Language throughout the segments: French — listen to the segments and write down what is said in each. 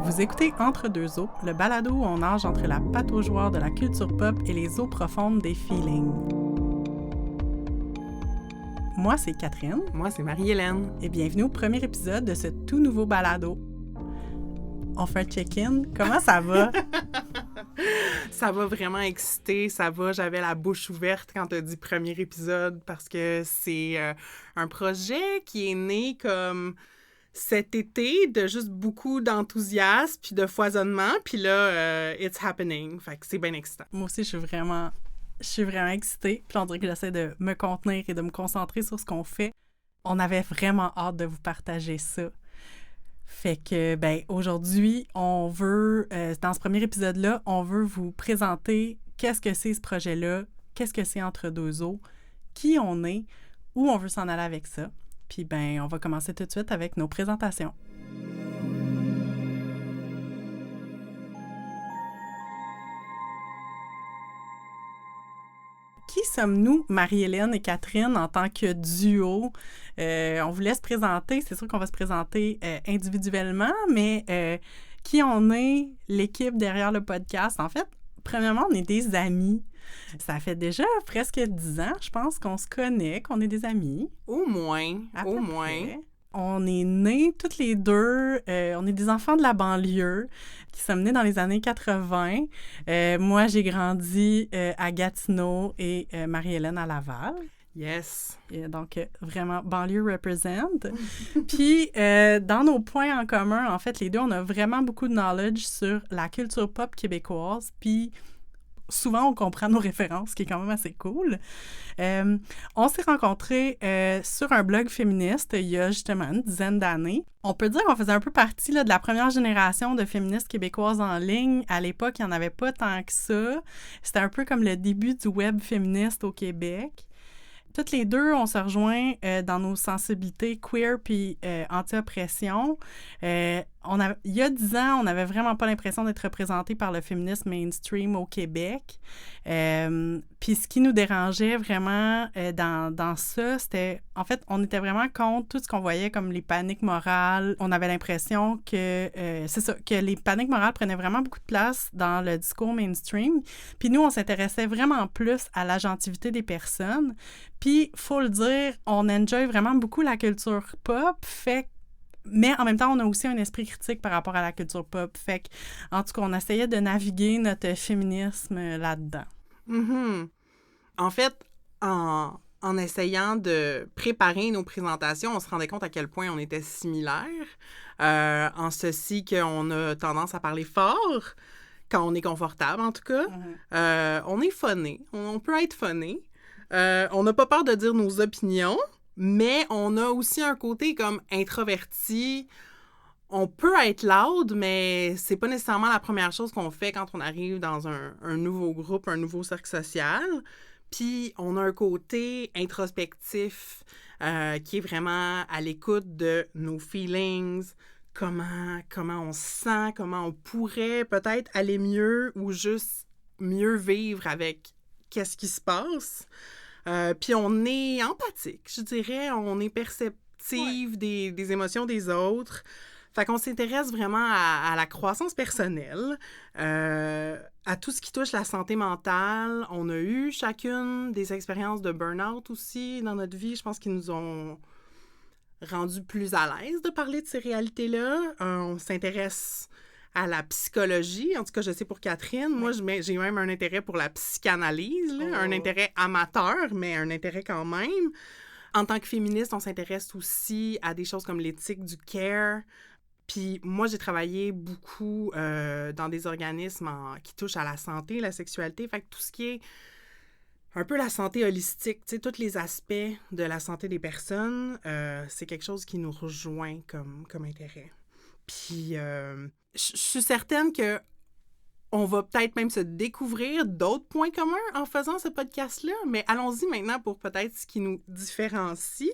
Vous écoutez Entre deux eaux, le balado où on nage entre la pataugeoire de la culture pop et les eaux profondes des feelings. Moi, c'est Catherine. Moi, c'est Marie-Hélène. Et bienvenue au premier épisode de ce tout nouveau balado. On fait un check-in. Comment ça va? Ça va vraiment excité, ça va. J'avais la bouche ouverte quand tu as dit premier épisode parce que c'est un projet qui est né comme cet été de juste beaucoup d'enthousiasme puis de foisonnement. Puis là, it's happening. Fait que c'est bien excitant. Moi aussi, je suis vraiment excitée. Puis on dirait que j'essaie de me contenir et de me concentrer sur ce qu'on fait. On avait vraiment hâte de vous partager ça. Fait que, aujourd'hui, on veut, dans ce premier épisode-là, on veut vous présenter qu'est-ce que c'est ce projet-là, qu'est-ce que c'est Entre deux eaux, qui on est, où on veut s'en aller avec ça. Puis, on va commencer tout de suite avec nos présentations. Qui sommes-nous, Marie-Hélène et Catherine, en tant que duo? On vous laisse présenter. C'est sûr qu'on va se présenter individuellement, mais qui on est, l'équipe derrière le podcast? En fait, premièrement, on est des amis. Ça fait déjà presque 10 ans, je pense, qu'on se connaît, qu'on est des amis. Au moins. On est nés toutes les deux, on est des enfants de la banlieue qui sommes nés dans les années 80. Moi, j'ai grandi à Gatineau et Marie-Hélène à Laval. Yes. Et donc, vraiment, banlieue represent. Puis, dans nos points en commun, en fait, les deux, on a vraiment beaucoup de knowledge sur la culture pop québécoise. Puis, souvent, on comprend nos références, ce qui est quand même assez cool. On s'est rencontrés sur un blog féministe il y a justement une dizaine d'années. On peut dire qu'on faisait un peu partie là, de la première génération de féministes québécoises en ligne. À l'époque, il n'y en avait pas tant que ça. C'était un peu comme le début du web féministe au Québec. Toutes les deux, on se rejoint dans nos sensibilités queer puis anti-oppression. Il y a 10 ans, on n'avait vraiment pas l'impression d'être représentés par le féminisme mainstream au Québec. Puis ce qui nous dérangeait vraiment dans ça, c'était... En fait, on était vraiment contre tout ce qu'on voyait comme les paniques morales. On avait l'impression que... c'est ça, que les paniques morales prenaient vraiment beaucoup de place dans le discours mainstream. Puis nous, on s'intéressait vraiment plus à l'agentivité des personnes. Puis, faut le dire, on enjoy vraiment beaucoup la culture pop, mais en même temps, on a aussi un esprit critique par rapport à la culture pop. Fait que, en tout cas, on essayait de naviguer notre féminisme là-dedans. Mm-hmm. En fait, en essayant de préparer nos présentations, on se rendait compte à quel point on était similaires. En ceci qu'on a tendance à parler fort, quand on est confortable en tout cas. Mm-hmm. On est phoné, on peut être phoné. On n'a pas peur de dire nos opinions, mais on a aussi un côté comme introverti. On peut être loud, mais c'est pas nécessairement la première chose qu'on fait quand on arrive dans un nouveau groupe, un nouveau cercle social. Puis on a un côté introspectif qui est vraiment à l'écoute de nos feelings, comment on se sent, comment on pourrait peut-être aller mieux ou juste mieux vivre avec qu'est-ce qui se passe. Puis on est empathique, je dirais. On est perceptive des émotions des autres. Fait qu'on s'intéresse vraiment à la croissance personnelle, à tout ce qui touche la santé mentale. On a eu chacune des expériences de burn-out aussi dans notre vie. Je pense qu'ils nous ont rendus plus à l'aise de parler de ces réalités-là. On s'intéresse à la psychologie. En tout cas, je sais pour Catherine, moi, j'ai même un intérêt pour la psychanalyse, là, un intérêt amateur, mais un intérêt quand même. En tant que féministe, on s'intéresse aussi à des choses comme l'éthique du care. Puis moi, j'ai travaillé beaucoup dans des organismes qui touchent à la santé, la sexualité. Fait que tout ce qui est un peu la santé holistique, tu sais, tous les aspects de la santé des personnes, c'est quelque chose qui nous rejoint comme intérêt. Puis je suis certaine que on va peut-être même se découvrir d'autres points communs en faisant ce podcast-là, mais allons-y maintenant pour peut-être ce qui nous différencie.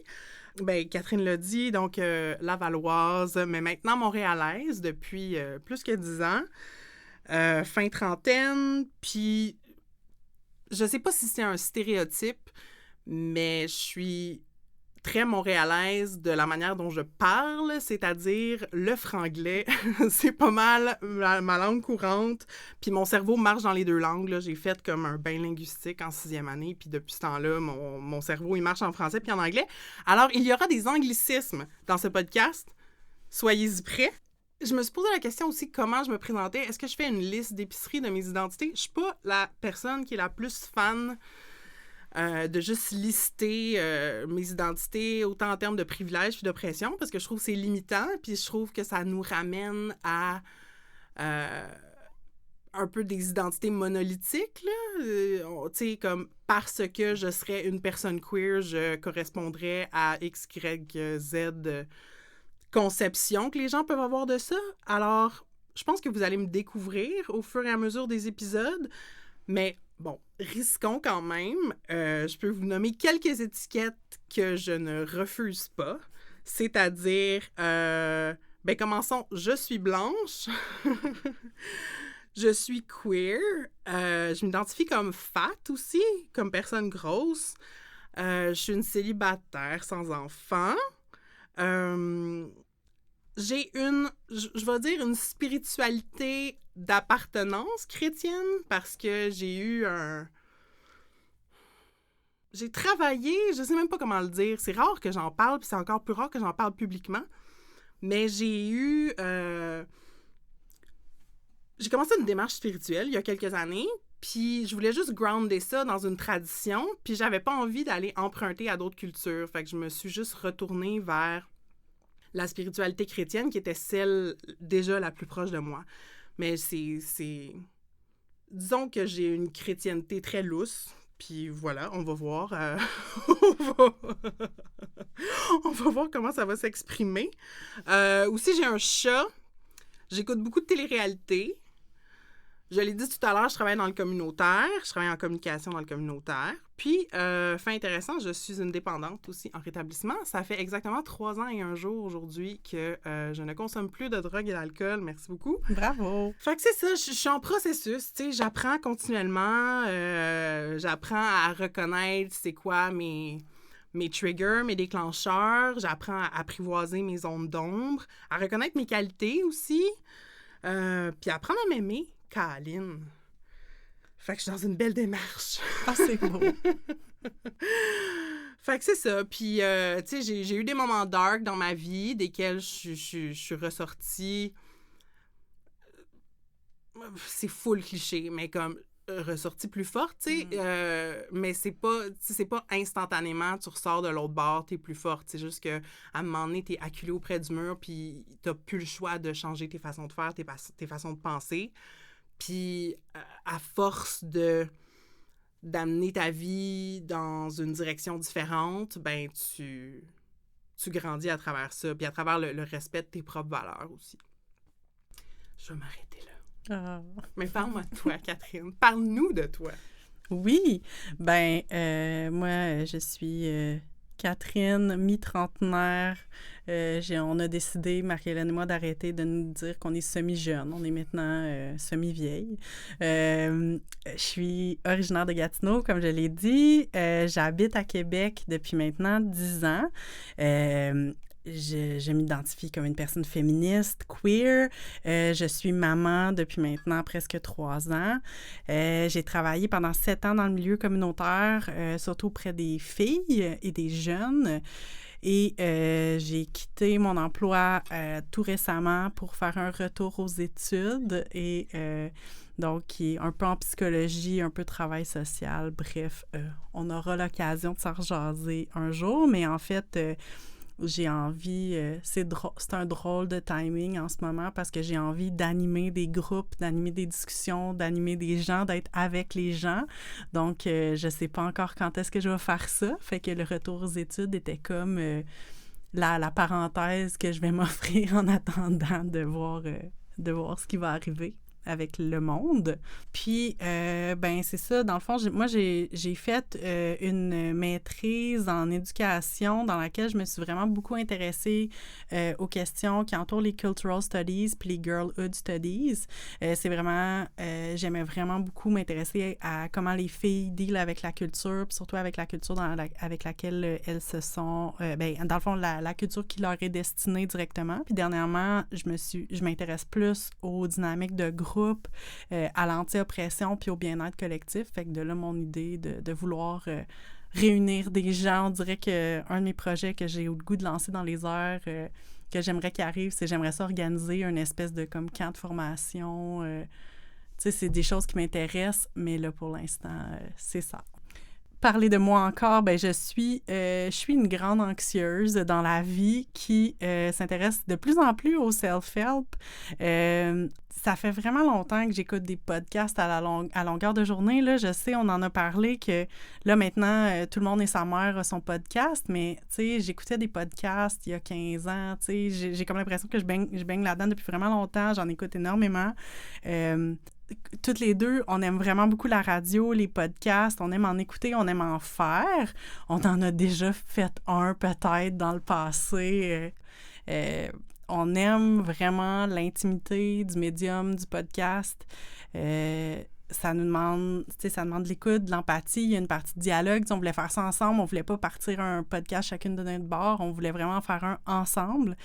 Catherine l'a dit, donc lavalloise, mais maintenant montréalaise depuis plus que 10 ans, fin trentaine, puis je sais pas si c'est un stéréotype, mais je suis très montréalaise de la manière dont je parle, c'est-à-dire le franglais. C'est pas mal ma langue courante. Puis mon cerveau marche dans les deux langues. Là. J'ai fait comme un bain linguistique en 6e année. Puis depuis ce temps-là, mon cerveau, il marche en français puis en anglais. Alors, il y aura des anglicismes dans ce podcast. Soyez-y prêts. Je me suis posé la question aussi comment je me présentais. Est-ce que je fais une liste d'épicerie de mes identités? Je suis pas la personne qui est la plus fan de juste lister mes identités autant en termes de privilèges puis d'oppression parce que je trouve que c'est limitant puis je trouve que ça nous ramène à un peu des identités monolithiques, là. Tu sais, comme parce que je serais une personne queer, je correspondrais à X, Y, Z conception que les gens peuvent avoir de ça. Alors, je pense que vous allez me découvrir au fur et à mesure des épisodes, mais bon, risquons quand même. Je peux vous nommer quelques étiquettes que je ne refuse pas. C'est-à-dire, commençons, je suis blanche, je suis queer, je m'identifie comme fat aussi, comme personne grosse, je suis une célibataire sans enfant, j'ai je vais dire une spiritualité d'appartenance chrétienne parce que j'ai travaillé, je sais même pas comment le dire, c'est rare que j'en parle, puis c'est encore plus rare que j'en parle publiquement, mais j'ai commencé une démarche spirituelle il y a quelques années, puis je voulais juste grounder ça dans une tradition, puis j'avais pas envie d'aller emprunter à d'autres cultures, fait que je me suis juste retournée vers la spiritualité chrétienne qui était celle déjà la plus proche de moi. Mais c'est... Disons que j'ai une chrétienté très lousse, puis voilà, on va voir. On va voir comment ça va s'exprimer. Aussi, j'ai un chat. J'écoute beaucoup de télé-réalité. Je l'ai dit tout à l'heure, je travaille dans le communautaire. Je travaille en communication dans le communautaire. Puis, fait intéressant, je suis une dépendante aussi en rétablissement. Ça fait exactement 3 ans et 1 jour aujourd'hui que je ne consomme plus de drogue et d'alcool. Merci beaucoup. Bravo! Fait que c'est ça, je suis en processus, tu sais, j'apprends continuellement. J'apprends à reconnaître c'est quoi mes triggers, mes déclencheurs. J'apprends à apprivoiser mes zones d'ombre, à reconnaître mes qualités aussi. Puis apprendre à m'aimer. Caline. Fait que je suis dans une belle démarche. Ah, c'est beau. Fait que c'est ça. Puis, tu sais, j'ai eu des moments dark dans ma vie, desquels je suis ressortie... C'est full cliché, mais comme ressortie plus forte, tu sais. Mais c'est pas instantanément, tu ressors de l'autre bord, t'es plus forte. C'est juste qu'à un moment donné, t'es acculé auprès du mur, puis t'as plus le choix de changer tes façons de faire, tes façons de penser. Puis, à force d'amener ta vie dans une direction différente, ben tu grandis à travers ça, puis à travers le respect de tes propres valeurs aussi. Je vais m'arrêter là. Oh. Mais parle-moi de toi, Catherine. Parle-nous de toi. Oui, ben moi, je suis Catherine, mi-trentenaire. On a décidé, Marie-Hélène et moi, d'arrêter de nous dire qu'on est semi-jeune. On est maintenant semi-vieille. Je suis originaire de Gatineau, comme je l'ai dit. J'habite à Québec depuis maintenant 10 ans. Je m'identifie comme une personne féministe, queer. Je suis maman depuis maintenant presque 3 ans. J'ai travaillé pendant 7 ans dans le milieu communautaire, surtout auprès des filles et des jeunes. Et j'ai quitté mon emploi tout récemment pour faire un retour aux études et donc qui est un peu en psychologie, un peu travail social. Bref, on aura l'occasion de s'en rejaser un jour, mais en fait... j'ai envie, c'est un drôle de timing en ce moment parce que j'ai envie d'animer des groupes, d'animer des discussions, d'animer des gens, d'être avec les gens. Donc, je sais pas encore quand est-ce que je vais faire ça. Fait que le retour aux études était comme la parenthèse que je vais m'offrir en attendant de voir ce qui va arriver. avec le monde. Puis, ben c'est ça, dans le fond, j'ai fait une maîtrise en éducation dans laquelle je me suis vraiment beaucoup intéressée aux questions qui entourent les cultural studies puis les girlhood studies. C'est vraiment, j'aimais vraiment beaucoup m'intéresser à comment les filles deal avec la culture, puis surtout avec la culture avec laquelle elles se sont, ben dans le fond, la culture qui leur est destinée directement. Puis dernièrement, je m'intéresse plus aux dynamiques de groupe, à l'anti-oppression puis au bien-être collectif. Fait que de là, mon idée de vouloir réunir des gens, on dirait qu'un de mes projets que j'ai eu le goût de lancer dans les airs, que j'aimerais qu'il arrive, c'est j'aimerais ça organiser une espèce de comme camp de formation. Tu sais, c'est des choses qui m'intéressent, mais là, pour l'instant, c'est ça. Parler de moi encore, ben je suis une grande anxieuse dans la vie qui s'intéresse de plus en plus au self-help. Ça fait vraiment longtemps que j'écoute des podcasts à longueur de journée. Là, je sais, on en a parlé que là, maintenant, tout le monde et sa mère a son podcast, mais tu sais, j'écoutais des podcasts il y a 15 ans. Tu sais, j'ai comme l'impression que je baigne là-dedans depuis vraiment longtemps. J'en écoute énormément. Toutes les deux, on aime vraiment beaucoup la radio, les podcasts, on aime en écouter, on aime en faire. On en a déjà fait un peut-être dans le passé. On aime vraiment l'intimité du médium, du podcast. Ça nous demande, tu sais, ça demande de l'écoute, de l'empathie, il y a une partie de dialogue. On voulait faire ça ensemble, on voulait pas partir un podcast chacune de notre bord, on voulait vraiment faire un ensemble.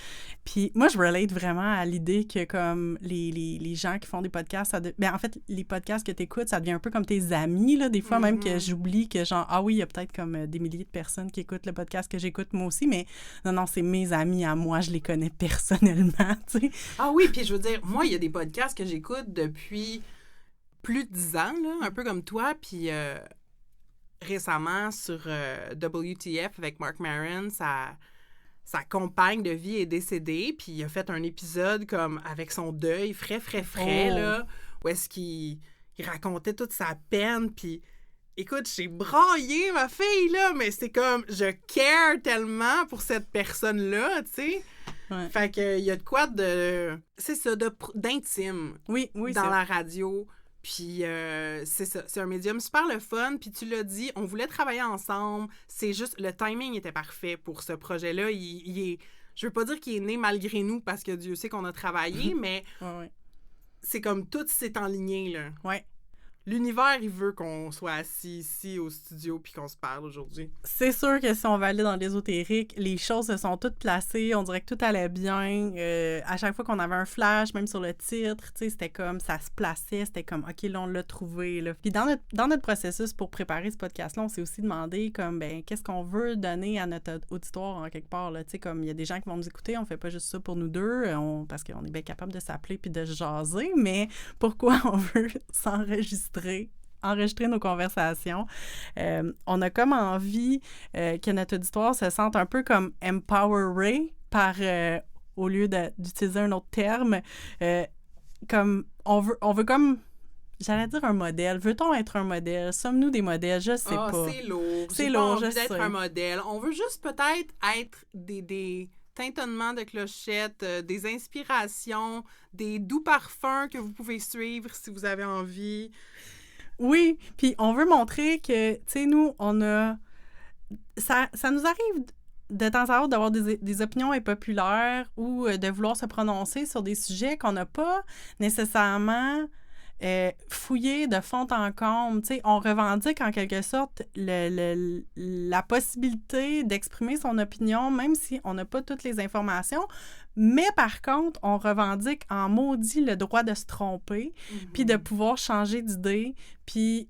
Puis moi, je relate vraiment à l'idée que comme les gens qui font des podcasts, en fait, les podcasts que tu écoutes, ça devient un peu comme tes amis, là, des fois même que j'oublie que genre, ah oui, il y a peut-être comme des milliers de personnes qui écoutent le podcast que j'écoute moi aussi, mais non, c'est mes amis à moi, je les connais personnellement, tu sais. Ah oui, puis je veux dire, moi, il y a des podcasts que j'écoute depuis plus de 10 ans, là, un peu comme toi, puis récemment sur WTF avec Marc Maron, sa compagne de vie est décédée, puis il a fait un épisode comme avec son deuil frais, là, où est-ce qu'il racontait toute sa peine, puis écoute, j'ai braillé ma fille, là, mais c'est comme, je care tellement pour cette personne-là, tu sais. Ouais. Fait qu'il y a de quoi de, c'est ça, d'intime oui, dans la radio. Puis c'est ça, c'est un médium super le fun. Puis tu l'as dit, on voulait travailler ensemble. C'est juste, le timing était parfait pour ce projet-là. Il est, je veux pas dire qu'il est né malgré nous parce que Dieu sait qu'on a travaillé, mais c'est comme tout s'est enligné, là. Ouais. L'univers, il veut qu'on soit assis ici au studio puis qu'on se parle aujourd'hui. C'est sûr que si on va aller dans l'ésotérique, les choses se sont toutes placées, on dirait que tout allait bien. À chaque fois qu'on avait un flash, même sur le titre, tu sais, c'était comme, ça se plaçait, c'était comme, OK, là, on l'a trouvé, là. Puis dans notre processus pour préparer ce podcast-là, on s'est aussi demandé, comme, ben qu'est-ce qu'on veut donner à notre auditoire, en quelque part, là. Tu sais, comme, il y a des gens qui vont nous écouter, on fait pas juste ça pour nous deux, parce qu'on est bien capable de s'appeler puis de jaser, mais pourquoi on veut enregistrer nos conversations. On a comme envie que notre auditoire se sente un peu comme empoweré par, au lieu d'utiliser un autre terme, comme on veut comme, j'allais dire un modèle. Veut-on être un modèle? Sommes-nous des modèles? Je sais pas. C'est lourd. C'est lourd, je sais. J'ai pas envie d'être un modèle. On veut juste peut-être être des tintonnements de clochettes, des inspirations, des doux parfums que vous pouvez suivre si vous avez envie. Oui, puis on veut montrer que, tu sais, nous, on a... Ça nous arrive de temps à autre d'avoir des opinions impopulaires ou de vouloir se prononcer sur des sujets qu'on n'a pas nécessairement fouillé de fond en comble. Tu sais, on revendique en quelque sorte la possibilité d'exprimer son opinion, même si on n'a pas toutes les informations. Mais par contre, on revendique en maudit le droit de se tromper, puis de pouvoir changer d'idée, puis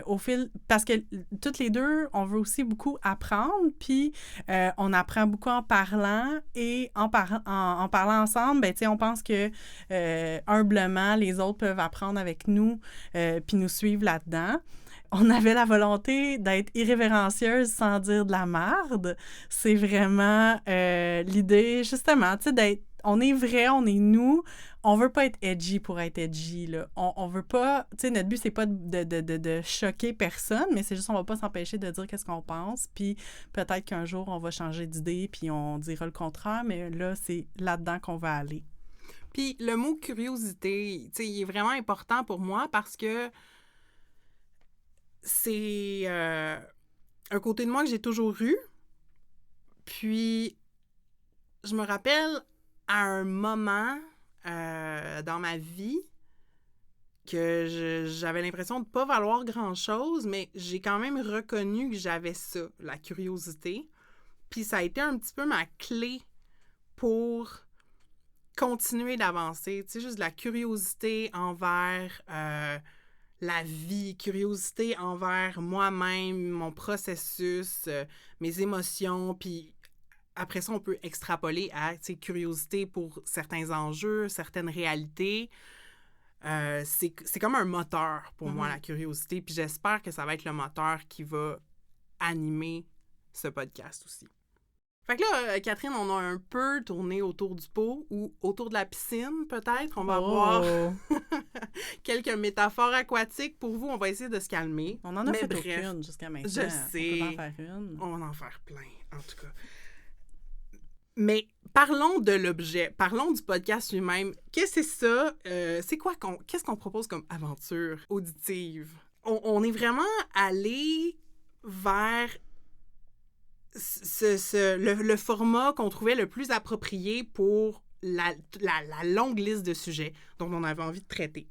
au fil... Parce que toutes les deux, on veut aussi beaucoup apprendre, puis on apprend beaucoup en parlant, et en parlant ensemble, ben tu sais, on pense que humblement, les autres peuvent apprendre avec nous, puis nous suivre là-dedans. On avait la volonté d'être irrévérencieuse sans dire de la marde. C'est vraiment l'idée, justement, tu sais, d'être... On est vrai, on est nous. On veut pas être edgy pour être edgy, là. On veut pas... Tu sais, notre but, c'est pas de choquer personne, mais c'est juste on va pas s'empêcher de dire qu'est-ce qu'on pense. Puis peut-être qu'un jour, on va changer d'idée, puis on dira le contraire, mais là, c'est là-dedans qu'on va aller. Puis le mot curiosité, tu sais, il est vraiment important pour moi parce que c'est un côté de moi que j'ai toujours eu. Puis, je me rappelle à un moment dans ma vie que j'avais l'impression de ne pas valoir grand-chose, mais j'ai quand même reconnu que j'avais ça, la curiosité. Puis ça a été un petit peu ma clé pour continuer d'avancer. Tu sais, juste de la curiosité envers la vie, curiosité envers moi-même, mon processus, mes émotions, puis après ça, on peut extrapoler à, tu sais, curiosité pour certains enjeux, certaines réalités. C'est comme un moteur pour moi, la curiosité, puis j'espère que ça va être le moteur qui va animer ce podcast aussi. Fait que là, Catherine, on a un peu tourné autour du pot ou autour de la piscine, peut-être. On va avoir quelques métaphores aquatiques pour vous. On va essayer de se calmer. On en a fait aucune jusqu'à maintenant. Je sais. On peut en faire une. On va en faire plein, en tout cas. Mais parlons de l'objet. Parlons du podcast lui-même. Qu'est-ce que c'est ça? C'est quoi qu'est-ce qu'on propose comme aventure auditive? On est vraiment allé vers le format qu'on trouvait le plus approprié pour la longue liste de sujets dont on avait envie de traiter.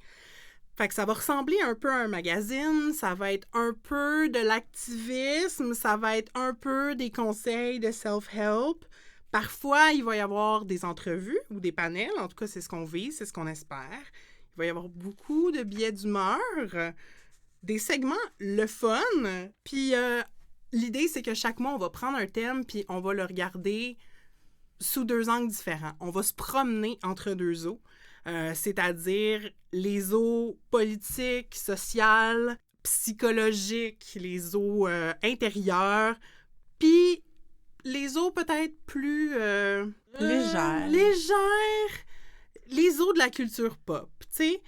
Fait que ça va ressembler un peu à un magazine, ça va être un peu de l'activisme, ça va être un peu des conseils de self-help. Parfois, il va y avoir des entrevues ou des panels, en tout cas, c'est ce qu'on vise, c'est ce qu'on espère. Il va y avoir beaucoup de billets d'humeur, des segments le fun, puis l'idée, c'est que chaque mois, on va prendre un thème puis on va le regarder sous 2 angles différents. On va se promener entre 2 eaux, c'est-à-dire les eaux politiques, sociales, psychologiques, les eaux intérieures, puis les eaux peut-être plus... légères. Les eaux de la culture pop, tu sais.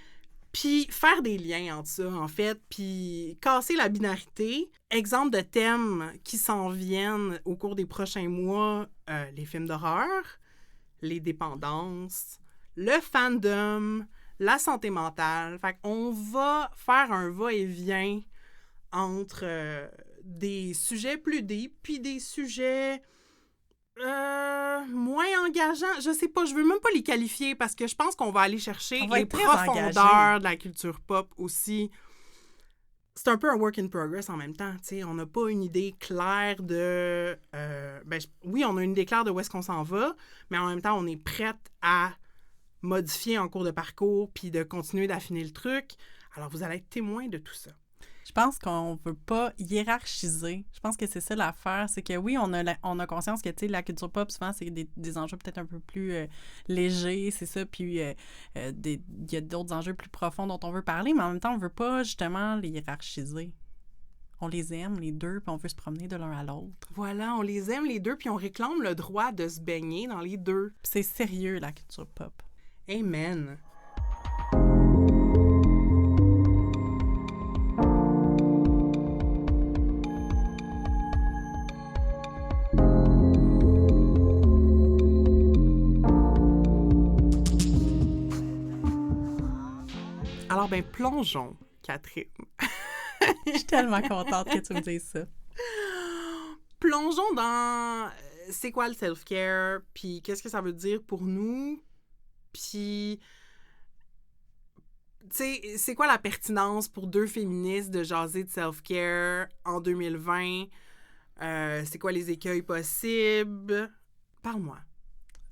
Puis faire des liens entre ça, en fait, puis casser la binarité. Exemple de thèmes qui s'en viennent au cours des prochains mois, les films d'horreur, les dépendances, le fandom, la santé mentale. Fait qu'on va faire un va-et-vient entre des sujets plus deep, puis des sujets moins engageants. Je sais pas, je veux même pas les qualifier parce que je pense qu'on va aller chercher les profondeurs de la culture pop aussi. C'est un peu un work in progress en même temps, tu sais. On n'a pas une idée claire de... oui, on a une idée claire de où est-ce qu'on s'en va, mais en même temps, on est prête à modifier en cours de parcours puis de continuer d'affiner le truc. Alors, vous allez être témoin de tout ça. Je pense qu'on ne veut pas hiérarchiser. Je pense que c'est ça l'affaire. C'est que oui, on a conscience que, tu sais, la culture pop, souvent, c'est des enjeux peut-être un peu plus légers, c'est ça. Puis, il y a d'autres enjeux plus profonds dont on veut parler, mais en même temps, on ne veut pas, justement, les hiérarchiser. On les aime, les deux, puis on veut se promener de l'un à l'autre. Voilà, on les aime, les deux, puis on réclame le droit de se baigner dans les deux. Puis c'est sérieux, la culture pop. Amen. Alors, ben, plongeons, Catherine. Je suis tellement contente que tu me dises ça. Plongeons dans c'est quoi le self-care, puis qu'est-ce que ça veut dire pour nous, puis, tu sais, c'est quoi la pertinence pour 2 féministes de jaser de self-care en 2020? C'est quoi les écueils possibles? Parle-moi.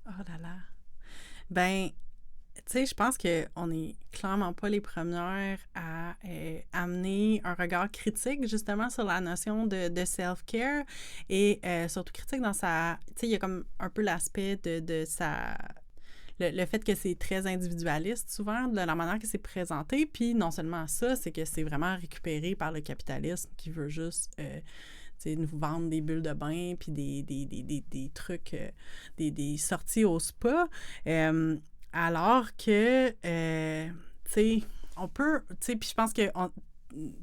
Oh là là. Ben... Tu sais, je pense qu'on n'est clairement pas les premières à amener un regard critique, justement, sur la notion de self-care et surtout critique dans sa... Tu sais, il y a comme un peu l'aspect de sa... Le fait que c'est très individualiste, souvent, de la manière que c'est présenté. Puis non seulement ça, c'est que c'est vraiment récupéré par le capitalisme qui veut juste... nous vendre des bulles de bain puis des trucs, des sorties au spa. Alors que, tu sais, on peut, tu sais, puis je pense que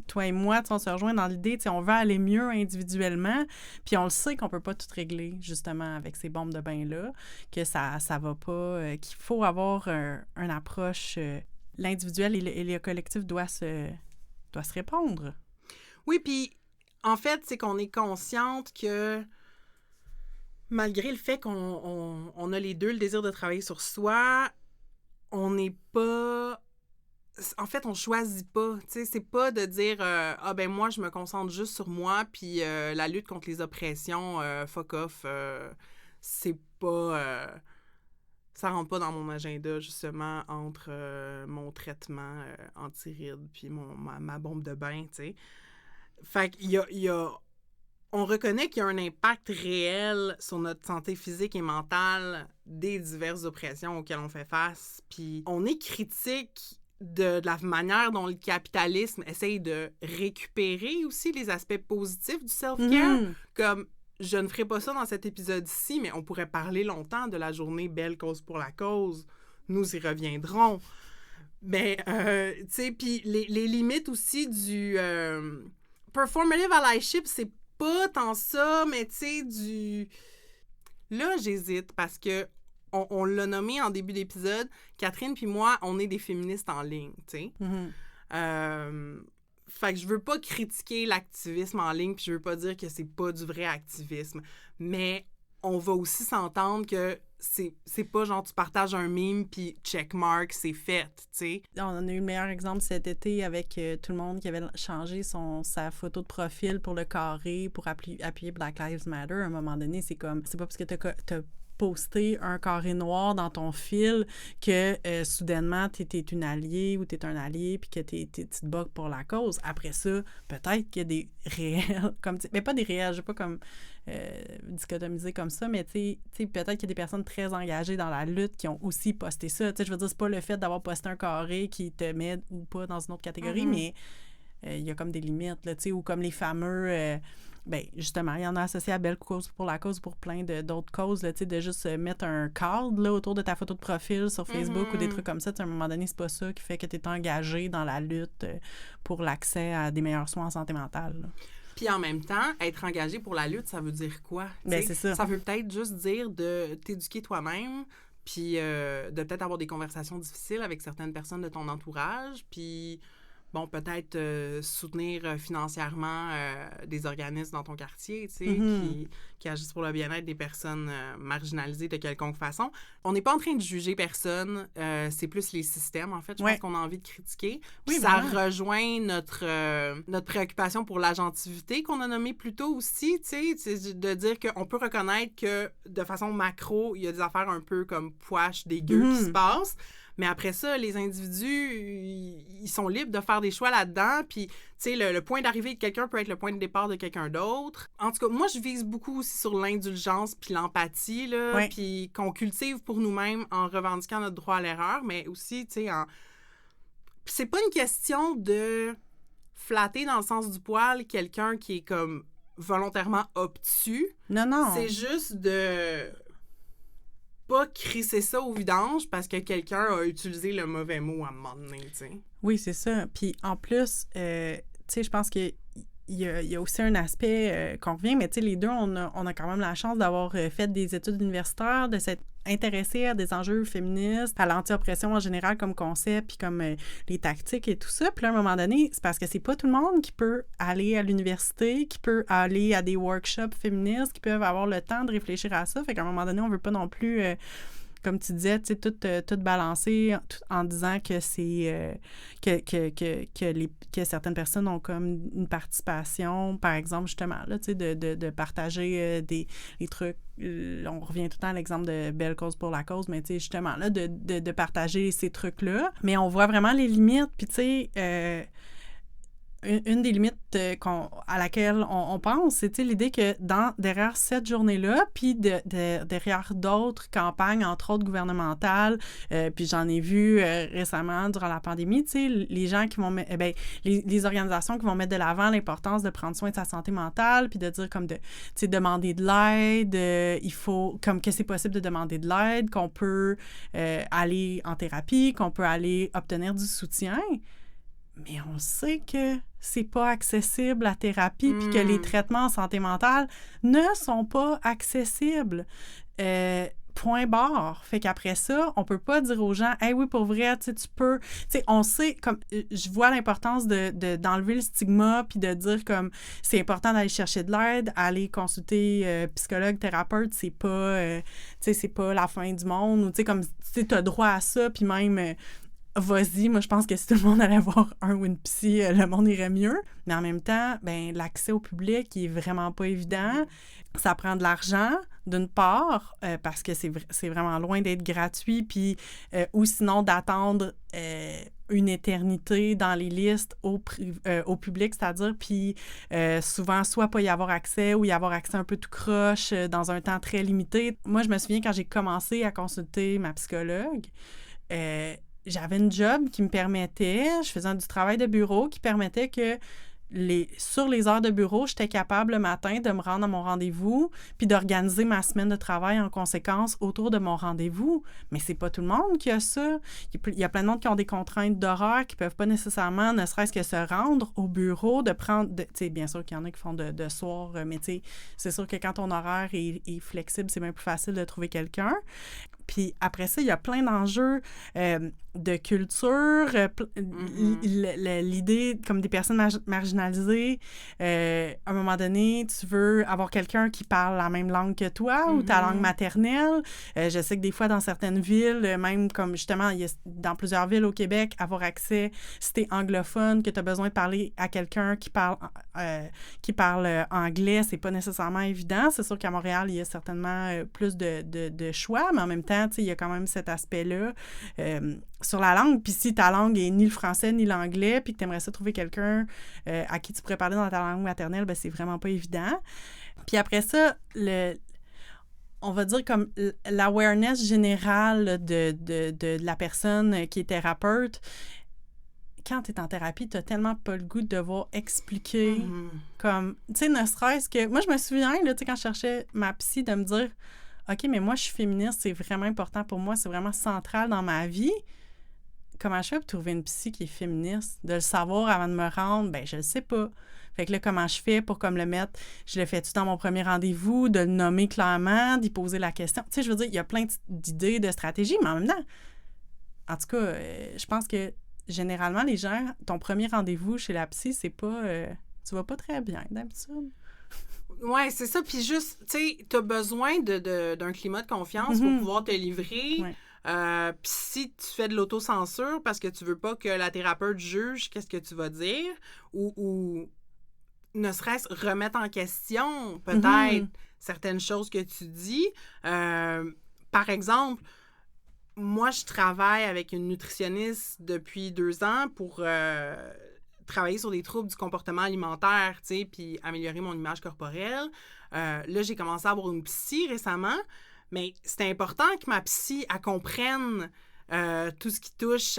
toi et moi, on se rejoint dans l'idée, on veut aller mieux individuellement, puis on le sait qu'on peut pas tout régler, justement, avec ces bombes de bain-là, que ça va pas, qu'il faut avoir une approche, l'individuel et le collectif doit se répondre. Oui, puis en fait, c'est qu'on est consciente que malgré le fait qu'on a les deux le désir de travailler sur soi, on n'est pas... En fait, on choisit pas. Tu sais, c'est pas de dire ah ben moi, je me concentre juste sur moi, puis la lutte contre les oppressions, fuck off, c'est pas... ça rentre pas dans mon agenda, justement, entre mon traitement anti-rides puis ma bombe de bain, tu sais. Fait qu'il y a... On reconnaît qu'il y a un impact réel sur notre santé physique et mentale des diverses oppressions auxquelles on fait face. Puis on est critique de la manière dont le capitalisme essaye de récupérer aussi les aspects positifs du self-care. Comme, je ne ferai pas ça dans cet épisode-ci, mais on pourrait parler longtemps de la journée Belle cause pour la cause. Nous y reviendrons. Mais, tu sais, puis les limites aussi du... performative allyship, c'est pas tant ça, mais tu sais, Là, j'hésite parce que on l'a nommé en début d'épisode, Catherine puis moi, on est des féministes en ligne, tu sais. Fait que je veux pas critiquer l'activisme en ligne puis je veux pas dire que c'est pas du vrai activisme, mais on va aussi s'entendre que c'est pas genre tu partages un meme puis checkmark, c'est fait, tu sais. On a eu le meilleur exemple cet été avec tout le monde qui avait changé sa photo de profil pour le carré pour appuyer Black Lives Matter. À un moment donné, c'est comme, c'est pas parce que t'as posté un carré noir dans ton fil que soudainement t'es une alliée ou t'es un allié puis que tu te bats pour la cause. Après ça, peut-être qu'il y a des réels, mais pas des réels, je sais pas comme dichotomiser comme ça, mais tu sais, peut-être qu'il y a des personnes très engagées dans la lutte qui ont aussi posté ça. Tu sais, je veux dire, c'est pas le fait d'avoir posté un carré qui te met ou pas dans une autre catégorie, mais il y a comme des limites, là, tu sais, ou comme les fameux... ben justement, il y en a associé à Belle cause pour la cause pour plein d'autres causes, là, tu sais, de juste mettre un cadre là, autour de ta photo de profil sur Facebook ou des trucs comme ça. À un moment donné, c'est pas ça qui fait que tu es engagé dans la lutte pour l'accès à des meilleurs soins en santé mentale, là. Puis en même temps, être engagé pour la lutte, ça veut dire quoi? Ben, c'est ça. Ça veut peut-être juste dire de t'éduquer toi-même, puis de peut-être avoir des conversations difficiles avec certaines personnes de ton entourage, puis... bon, peut-être soutenir financièrement des organismes dans ton quartier, tu sais, qui agissent pour le bien-être des personnes marginalisées de quelconque façon. On n'est pas en train de juger personne, c'est plus les systèmes, en fait, je pense qu'on a envie de critiquer. Puis oui, ça rejoint notre préoccupation pour l'agentivité qu'on a nommée plus tôt aussi, tu sais, de dire qu'on peut reconnaître que, de façon macro, il y a des affaires un peu comme poches, dégueu qui se passent. Mais après ça, les individus, ils sont libres de faire des choix là-dedans. Puis, tu sais, le point d'arrivée de quelqu'un peut être le point de départ de quelqu'un d'autre. En tout cas, moi, je vise beaucoup aussi sur l'indulgence puis l'empathie, là. Puis qu'on cultive pour nous-mêmes en revendiquant notre droit à l'erreur, mais aussi, tu sais, c'est pas une question de flatter dans le sens du poil quelqu'un qui est comme volontairement obtus. Non. C'est juste de... pas crisser ça au vidange parce que quelqu'un a utilisé le mauvais mot à un moment donné, tu sais. Oui, c'est ça. Puis en plus, tu sais, je pense qu'il y a aussi un aspect qu'on revient, mais tu sais, les deux, on a quand même la chance d'avoir fait des études universitaires, de s'être intéressé à des enjeux féministes, à l'anti-oppression en général comme concept, puis comme les tactiques et tout ça. Puis là, à un moment donné, c'est parce que c'est pas tout le monde qui peut aller à l'université, qui peut aller à des workshops féministes, qui peuvent avoir le temps de réfléchir à ça. Fait qu'à un moment donné, on veut pas non plus... comme tu disais, tu sais, tout balancer en disant que c'est que certaines personnes ont comme une participation, par exemple, justement, là, tu sais, de partager des trucs. On revient tout le temps à l'exemple de Belle cause pour la cause, mais tu sais, justement, là, de partager ces trucs-là. Mais on voit vraiment les limites, puis tu sais... Une des limites à laquelle on pense, c'est l'idée que derrière cette journée-là, puis derrière d'autres campagnes, entre autres gouvernementales, puis j'en ai vu récemment durant la pandémie, les gens qui vont les organisations qui vont mettre de l'avant l'importance de prendre soin de sa santé mentale, puis de dire comme demander de l'aide, il faut, comme que c'est possible de demander de l'aide, qu'on peut aller en thérapie, qu'on peut aller obtenir du soutien. mais on sait que c'est pas accessible la thérapie puis que les traitements en santé mentale ne sont pas accessibles. Point barre. Fait qu'après ça, on peut pas dire aux gens « Hey, oui, pour vrai, tu peux... » Tu sais, on sait, comme... Je vois l'importance d'enlever le stigma puis de dire comme c'est important d'aller chercher de l'aide, aller consulter psychologue, thérapeute, c'est pas... tu sais, c'est pas la fin du monde ou tu sais, comme, tu sais, t'as droit à ça puis même... vas-y, moi je pense que si tout le monde allait voir un ou une psy, le monde irait mieux. Mais en même temps, ben l'accès au public, il est vraiment pas évident. Ça prend de l'argent, d'une part, parce que c'est vraiment loin d'être gratuit, puis ou sinon d'attendre une éternité dans les listes au public, c'est-à-dire, puis souvent, soit pas y avoir accès ou y avoir accès un peu tout croche dans un temps très limité. Moi, je me souviens quand j'ai commencé à consulter ma psychologue, j'avais une job qui me permettait, je faisais du travail de bureau qui permettait que sur les heures de bureau, j'étais capable le matin de me rendre à mon rendez-vous puis d'organiser ma semaine de travail en conséquence autour de mon rendez-vous. Mais c'est pas tout le monde qui a ça. Il y a plein de monde qui ont des contraintes d'horaire qui peuvent pas nécessairement, ne serait-ce que se rendre au bureau, de prendre... Tu sais, bien sûr qu'il y en a qui font de soir, mais tu sais, c'est sûr que quand ton horaire est flexible, c'est bien plus facile de trouver quelqu'un. Puis après ça, il y a plein d'enjeux de culture, l'idée comme des personnes marginalisées. À un moment donné, tu veux avoir quelqu'un qui parle la même langue que toi ou ta langue maternelle. Je sais que des fois, dans certaines villes, même comme justement, il y a, dans plusieurs villes au Québec, avoir accès, si t'es anglophone, que tu as besoin de parler à quelqu'un qui parle anglais, c'est pas nécessairement évident. C'est sûr qu'à Montréal, il y a certainement plus de choix, mais en même temps, il y a quand même cet aspect-là sur la langue. Puis si ta langue est ni le français ni l'anglais, puis que tu aimerais ça trouver quelqu'un à qui tu pourrais parler dans ta langue maternelle, ben c'est vraiment pas évident. Puis après ça, on va dire comme l'awareness générale de la personne qui est thérapeute. Quand tu es en thérapie, tu n'as tellement pas le goût de devoir expliquer comme, tu sais, ne serait-ce que... Moi, je me souviens, là, tu sais, quand je cherchais ma psy, de me dire OK, mais moi, je suis féministe, c'est vraiment important pour moi, c'est vraiment central dans ma vie. Comment je fais pour trouver une psy qui est féministe? De le savoir avant de me rendre, ben je le sais pas. Fait que là, comment je fais pour comme le mettre? Je le fais-tu dans mon premier rendez-vous, de le nommer clairement, d'y poser la question? Tu sais, je veux dire, il y a plein d'idées, de stratégies, mais en même temps, en tout cas, je pense que généralement, les gens, ton premier rendez-vous chez la psy, c'est pas... tu vas pas très bien, d'habitude. Ouais, c'est ça. Puis juste, tu sais, t'as besoin d'un climat de confiance pour pouvoir te livrer. Ouais. Puis si tu fais de l'autocensure parce que tu veux pas que la thérapeute juge qu'est-ce que tu vas dire ou ne serait-ce remettre en question peut-être certaines choses que tu dis. Par exemple, moi, je travaille avec une nutritionniste depuis 2 ans pour... travailler sur des troubles du comportement alimentaire, tu sais, puis améliorer mon image corporelle. Là, j'ai commencé à avoir une psy récemment, mais c'était important que ma psy, elle comprenne tout ce qui touche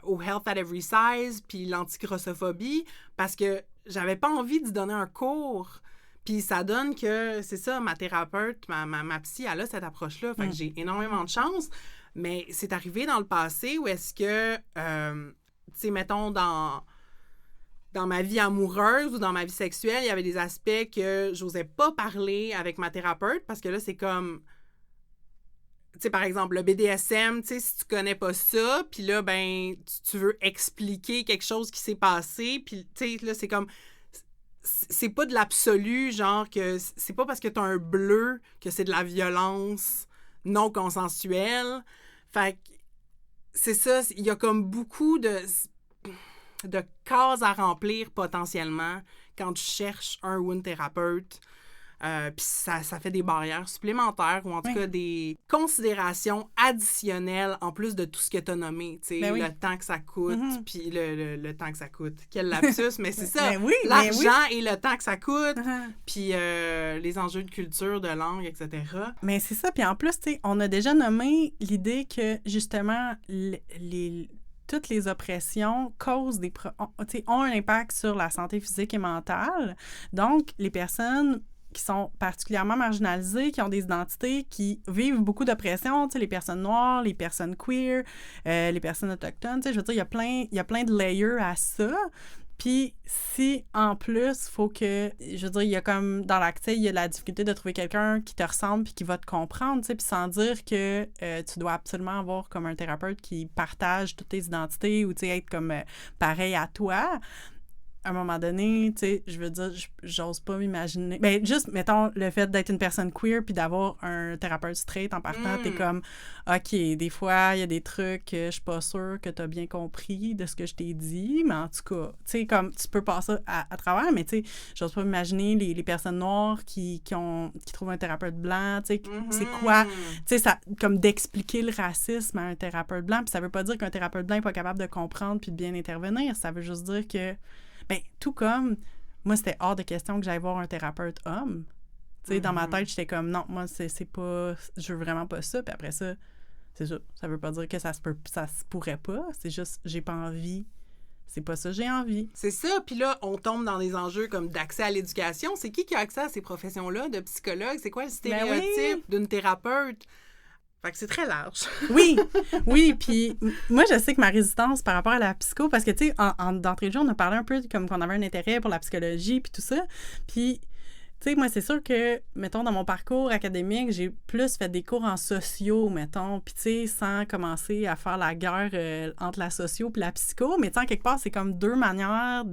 au health at every size, puis l'antigrossophobie, parce que j'avais pas envie d'y donner un cours. Puis ça donne que, c'est ça, ma thérapeute, ma psy, elle a cette approche-là. Fait que j'ai énormément de chance. Mais c'est arrivé dans le passé où est-ce que, tu sais, mettons, dans ma vie amoureuse ou dans ma vie sexuelle, il y avait des aspects que j'osais pas parler avec ma thérapeute parce que là, c'est comme... Tu sais, par exemple, le BDSM, tu sais, si tu connais pas ça, puis là, ben, tu veux expliquer quelque chose qui s'est passé, puis, tu sais, là, c'est comme... C'est pas de l'absolu, genre que... C'est pas parce que t'as un bleu que c'est de la violence non consensuelle. Fait que c'est ça, il y a comme beaucoup de cases à remplir potentiellement quand tu cherches un ou une thérapeute. Puis ça fait des barrières supplémentaires ou en tout cas des considérations additionnelles en plus de tout ce que tu as nommé. Tu sais, le temps que ça coûte, puis le temps que ça coûte. Quel lapsus, mais c'est ça. L'argent et le temps que ça coûte, puis les enjeux de culture, de langue, etc. Mais c'est ça. Puis en plus, tu sais, on a déjà nommé l'idée que justement, toutes les oppressions ont un impact sur la santé physique et mentale. Donc, les personnes qui sont particulièrement marginalisés, qui ont des identités, qui vivent beaucoup d'oppression, tu sais, les personnes noires, les personnes queer, les personnes autochtones, tu sais, je veux dire, il y a plein de layers à ça. Puis si, en plus, faut que, je veux dire, il y a comme, dans l'accès, il y a la difficulté de trouver quelqu'un qui te ressemble puis qui va te comprendre, tu sais, puis sans dire que tu dois absolument avoir comme un thérapeute qui partage toutes tes identités ou, tu sais, être comme pareil à toi. À un moment donné, tu sais, je veux dire, j'ose pas m'imaginer. Ben, juste, mettons, le fait d'être une personne queer puis d'avoir un thérapeute straight en partant, t'es comme, OK, des fois, il y a des trucs que je suis pas sûre que t'as bien compris de ce que je t'ai dit, mais en tout cas, tu sais, comme, tu peux passer à travers, mais tu sais, j'ose pas m'imaginer les personnes noires qui trouvent un thérapeute blanc, tu sais, c'est quoi, tu sais, ça, comme d'expliquer le racisme à un thérapeute blanc, puis ça veut pas dire qu'un thérapeute blanc est pas capable de comprendre puis de bien intervenir, ça veut juste dire que ben, tout comme, moi, c'était hors de question que j'aille voir un thérapeute homme. Tu sais, dans ma tête, j'étais comme, non, moi, c'est pas, je veux vraiment pas ça. Puis après ça, c'est ça. Ça veut pas dire que ça se pourrait pas. C'est juste, j'ai pas envie. C'est pas ça, j'ai envie. C'est ça. Puis là, on tombe dans des enjeux comme d'accès à l'éducation. C'est qui a accès à ces professions-là de psychologue? C'est quoi le stéréotype d'une thérapeute? Fait que c'est très large. Oui, puis moi, je sais que ma résistance par rapport à la psycho, parce que, tu sais, d'entrée de jeu, on a parlé un peu comme qu'on avait un intérêt pour la psychologie puis tout ça, puis, tu sais, moi, c'est sûr que, mettons, dans mon parcours académique, j'ai plus fait des cours en sociaux, mettons, puis, tu sais, sans commencer à faire la guerre entre la socio puis la psycho, mais, tu sais, en quelque part, c'est comme deux manières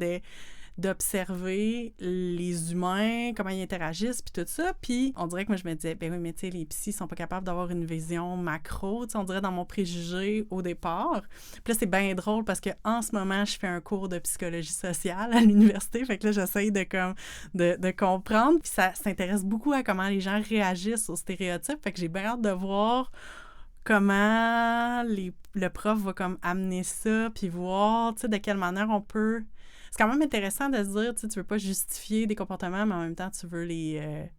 d'observer les humains, comment ils interagissent, puis tout ça. Puis on dirait que moi, je me disais, ben oui, mais tu sais, les psys sont pas capables d'avoir une vision macro, tu sais, on dirait dans mon préjugé au départ. Puis là, c'est bien drôle parce que en ce moment, je fais un cours de psychologie sociale à l'université, fait que là, j'essaye de comprendre, puis ça s'intéresse beaucoup à comment les gens réagissent aux stéréotypes, fait que j'ai bien hâte de voir comment le prof va comme amener ça, puis voir, tu sais, de quelle manière on peut... C'est quand même intéressant de se dire, tu veux pas justifier des comportements, mais en même temps, tu veux les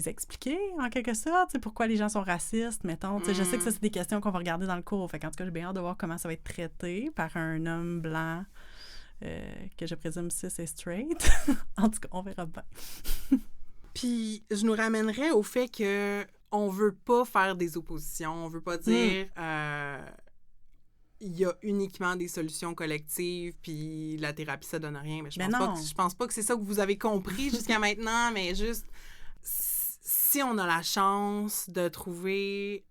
expliquer, en quelque sorte, tu sais, pourquoi les gens sont racistes, mettons. Tu sais, je sais que ça, c'est des questions qu'on va regarder dans le cours. Fait qu'en tout cas, j'ai bien hâte de voir comment ça va être traité par un homme blanc que je présume cis et straight. En tout cas, on verra bien. Puis, je nous ramènerais au fait que on veut pas faire des oppositions, on veut pas dire... il y a uniquement des solutions collectives, puis la thérapie, ça donne rien. Mais je pense pas que c'est ça que vous avez compris jusqu'à maintenant, mais juste, si on a la chance de trouver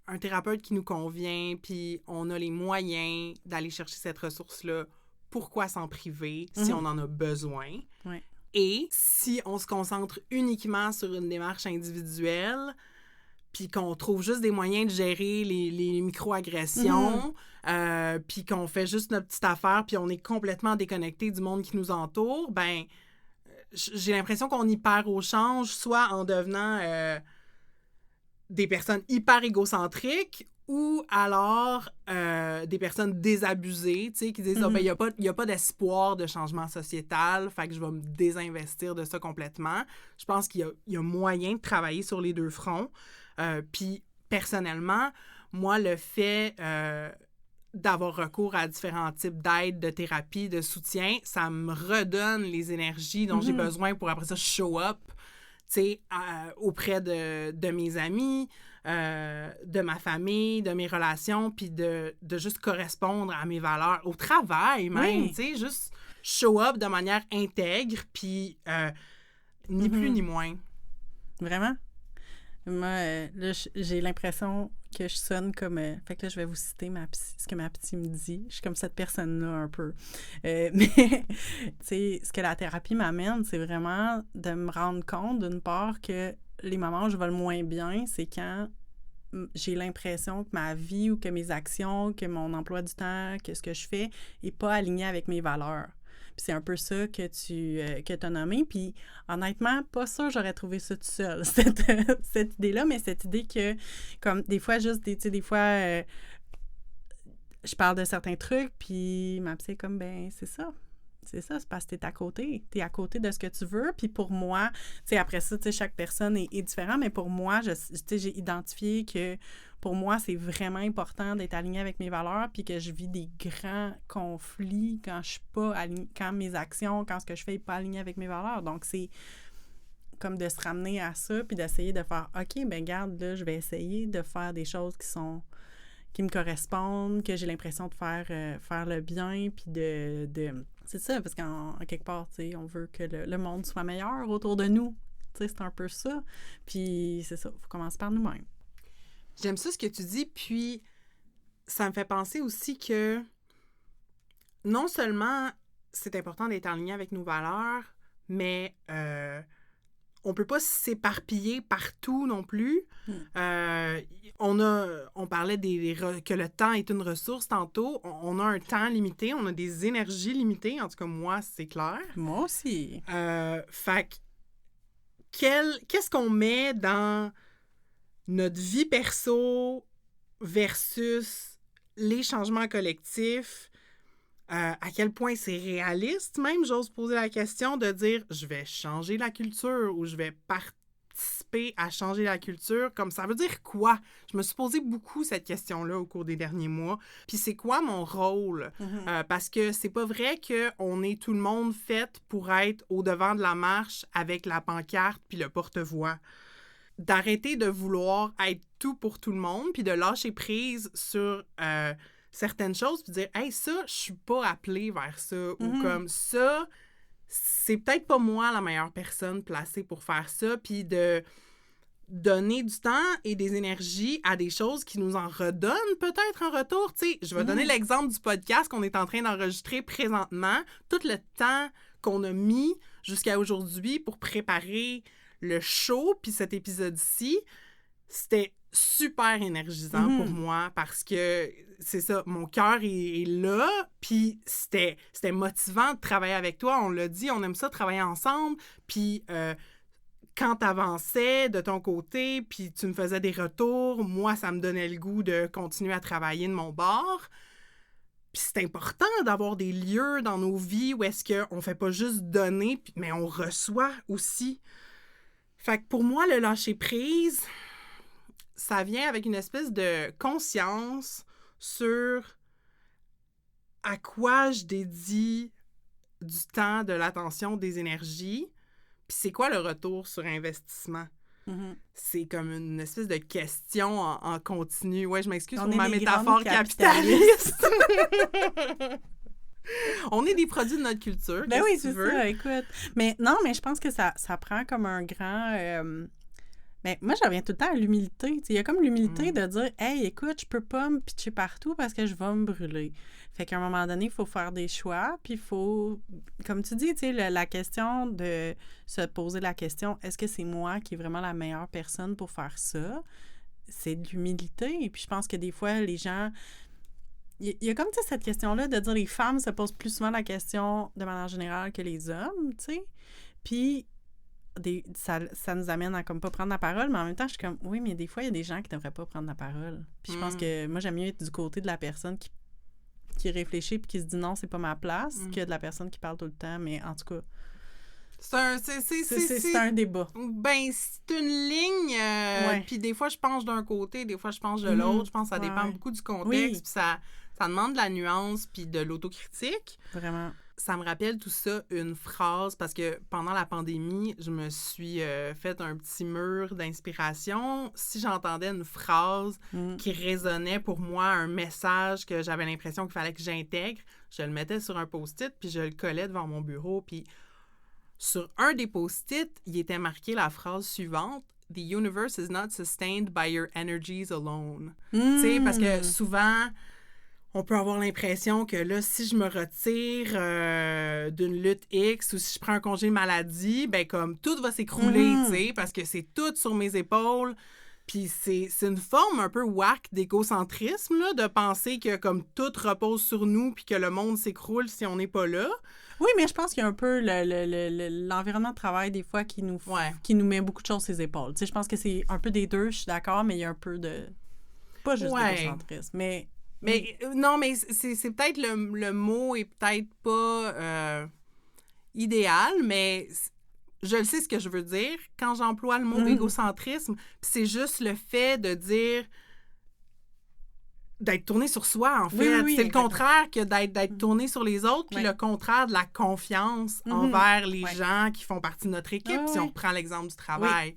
un thérapeute qui nous convient, puis on a les moyens d'aller chercher cette ressource-là, pourquoi s'en priver si on en a besoin? Ouais. Et si on se concentre uniquement sur une démarche individuelle, puis qu'on trouve juste des moyens de gérer les micro-agressions, puis qu'on fait juste notre petite affaire, puis on est complètement déconnecté du monde qui nous entoure, ben j'ai l'impression qu'on y perd au change, soit en devenant des personnes hyper égocentriques, ou alors des personnes désabusées, tu sais, qui disent « Ah, ben, il n'y a pas d'espoir de changement sociétal, fait que je vais me désinvestir de ça complètement. » Je pense qu'il y a moyen de travailler sur les deux fronts. Puis, personnellement, moi, le fait d'avoir recours à différents types d'aide, de thérapie, de soutien, ça me redonne les énergies dont j'ai besoin pour, après ça, show up, tu sais, auprès de mes amis, de ma famille, de mes relations, puis de juste correspondre à mes valeurs, au travail même, tu sais, juste show up de manière intègre, puis ni plus ni moins. Vraiment? Moi, là, j'ai l'impression que je sonne comme... fait que là, je vais vous citer ce que ma psy me dit. Je suis comme cette personne-là, un peu. Mais, tu sais, ce que la thérapie m'amène, c'est vraiment de me rendre compte, d'une part, que les moments où je vais le moins bien, c'est quand j'ai l'impression que ma vie ou que mes actions, que mon emploi du temps, que ce que je fais n'est pas aligné avec mes valeurs. Puis c'est un peu ça que tu as nommé. Puis honnêtement, pas sûr j'aurais trouvé ça tout seul, cette idée-là, mais cette idée que, comme des fois, juste, tu sais, des fois, je parle de certains trucs, puis ma psy est comme, ben c'est ça. C'est ça, c'est parce que t'es à côté. T'es à côté de ce que tu veux. Puis pour moi, tu sais, après ça, tu sais, chaque personne est différente, mais pour moi, tu sais, j'ai identifié que pour moi, c'est vraiment important d'être aligné avec mes valeurs, puis que je vis des grands conflits quand je suis pas alignée, quand mes actions, quand ce que je fais n'est pas aligné avec mes valeurs. Donc, c'est comme de se ramener à ça, puis d'essayer de faire, OK, ben garde, là, je vais essayer de faire des choses qui me correspondent, que j'ai l'impression de faire le bien, puis c'est ça, parce qu'en quelque part, tu sais, on veut que le monde soit meilleur autour de nous. Tu sais, c'est un peu ça. Puis c'est ça, il faut commencer par nous-mêmes. J'aime ça ce que tu dis, puis ça me fait penser aussi que non seulement c'est important d'être en lien avec nos valeurs, mais on peut pas s'éparpiller partout non plus. On parlait que le temps est une ressource tantôt. On a un temps limité, on a des énergies limitées. En tout cas, moi, c'est clair. Moi aussi. Fait que qu'est-ce qu'on met dans notre vie perso versus les changements collectifs? À quel point c'est réaliste, même, j'ose poser la question de dire « je vais changer la culture » ou « je vais participer à changer la culture ». Comme ça veut dire quoi? Je me suis posé beaucoup cette question-là au cours des derniers mois. Puis c'est quoi mon rôle? Parce que c'est pas vrai qu'on est tout le monde fait pour être au devant de la marche avec la pancarte puis le porte-voix. D'arrêter de vouloir être tout pour tout le monde puis de lâcher prise sur... certaines choses, puis dire « Hey, ça, je suis pas appelée vers ça. Ou comme ça, c'est peut-être pas moi la meilleure personne placée pour faire ça. Puis de donner du temps et des énergies à des choses qui nous en redonnent peut-être en retour. Tu sais, je vais donner l'exemple du podcast qu'on est en train d'enregistrer présentement. Tout le temps qu'on a mis jusqu'à aujourd'hui pour préparer le show, puis cet épisode-ci, c'était super énergisant pour moi parce que, c'est ça, mon cœur est là, puis c'était motivant de travailler avec toi. On l'a dit, on aime ça travailler ensemble, puis quand t'avançais de ton côté, puis tu me faisais des retours, moi, ça me donnait le goût de continuer à travailler de mon bord. Puis c'est important d'avoir des lieux dans nos vies où est-ce qu'on fait pas juste donner, mais on reçoit aussi. Fait que pour moi, le lâcher-prise, ça vient avec une espèce de conscience sur à quoi je dédie du temps, de l'attention, des énergies, puis c'est quoi le retour sur investissement. C'est comme une espèce de question en continu. Ouais, je m'excuse pour ma métaphore capitaliste. On est des produits de notre culture. Ben oui, c'est ça, écoute. Mais non, mais je pense que ça prend comme un grand... Mais moi, je reviens tout le temps à l'humilité. Il y a comme l'humilité de dire « Hey, écoute, je peux pas me pitcher partout parce que je vais me brûler. » Fait qu'à un moment donné, il faut faire des choix, puis il faut... Comme tu dis, la question de se poser la question « Est-ce que c'est moi qui est vraiment la meilleure personne pour faire ça? » C'est de l'humilité. Et puis je pense que des fois, les gens... Il y a comme, tu sais, cette question-là de dire les femmes se posent plus souvent la question de manière générale que les hommes, tu sais. Puis... ça nous amène à comme pas prendre la parole, mais en même temps, je suis comme, oui, mais des fois, il y a des gens qui devraient pas prendre la parole. Puis je pense que moi, j'aime mieux être du côté de la personne qui réfléchit puis qui se dit non, c'est pas ma place, que de la personne qui parle tout le temps, mais en tout cas... C'est un débat. Ben, c'est une ligne, puis des fois, je penche d'un côté, des fois, je penche de l'autre. Je pense que ça dépend beaucoup du contexte, puis ça demande de la nuance puis de l'autocritique. Vraiment. Ça me rappelle tout ça, une phrase, parce que pendant la pandémie, je me suis fait un petit mur d'inspiration. Si j'entendais une phrase qui résonnait pour moi, un message que j'avais l'impression qu'il fallait que j'intègre, je le mettais sur un post-it, puis je le collais devant mon bureau. Puis sur un des post-it, il était marqué la phrase suivante: « The universe is not sustained by your energies alone. » Tu sais, parce que souvent... on peut avoir l'impression que là, si je me retire d'une lutte X ou si je prends un congé maladie, ben comme tout va s'écrouler, tu sais, parce que c'est tout sur mes épaules. Puis c'est une forme un peu whack d'égocentrisme, là, de penser que comme tout repose sur nous puis que le monde s'écroule si on n'est pas là. Oui, mais je pense qu'il y a un peu l'environnement de travail, des fois, qui nous met beaucoup de choses sur les épaules. Tu sais, je pense que c'est un peu des deux, je suis d'accord, mais il y a un peu de... pas juste d'égocentrisme, mais... non, mais c'est peut-être le mot est peut-être pas idéal, mais je le sais ce que je veux dire quand j'emploie le mot égocentrisme. C'est juste le fait de dire d'être tourné sur soi, en fait. Oui, c'est le exactement. contraire que d'être tourné sur les autres, puis le contraire de la confiance envers les gens qui font partie de notre équipe, si on reprend l'exemple du travail.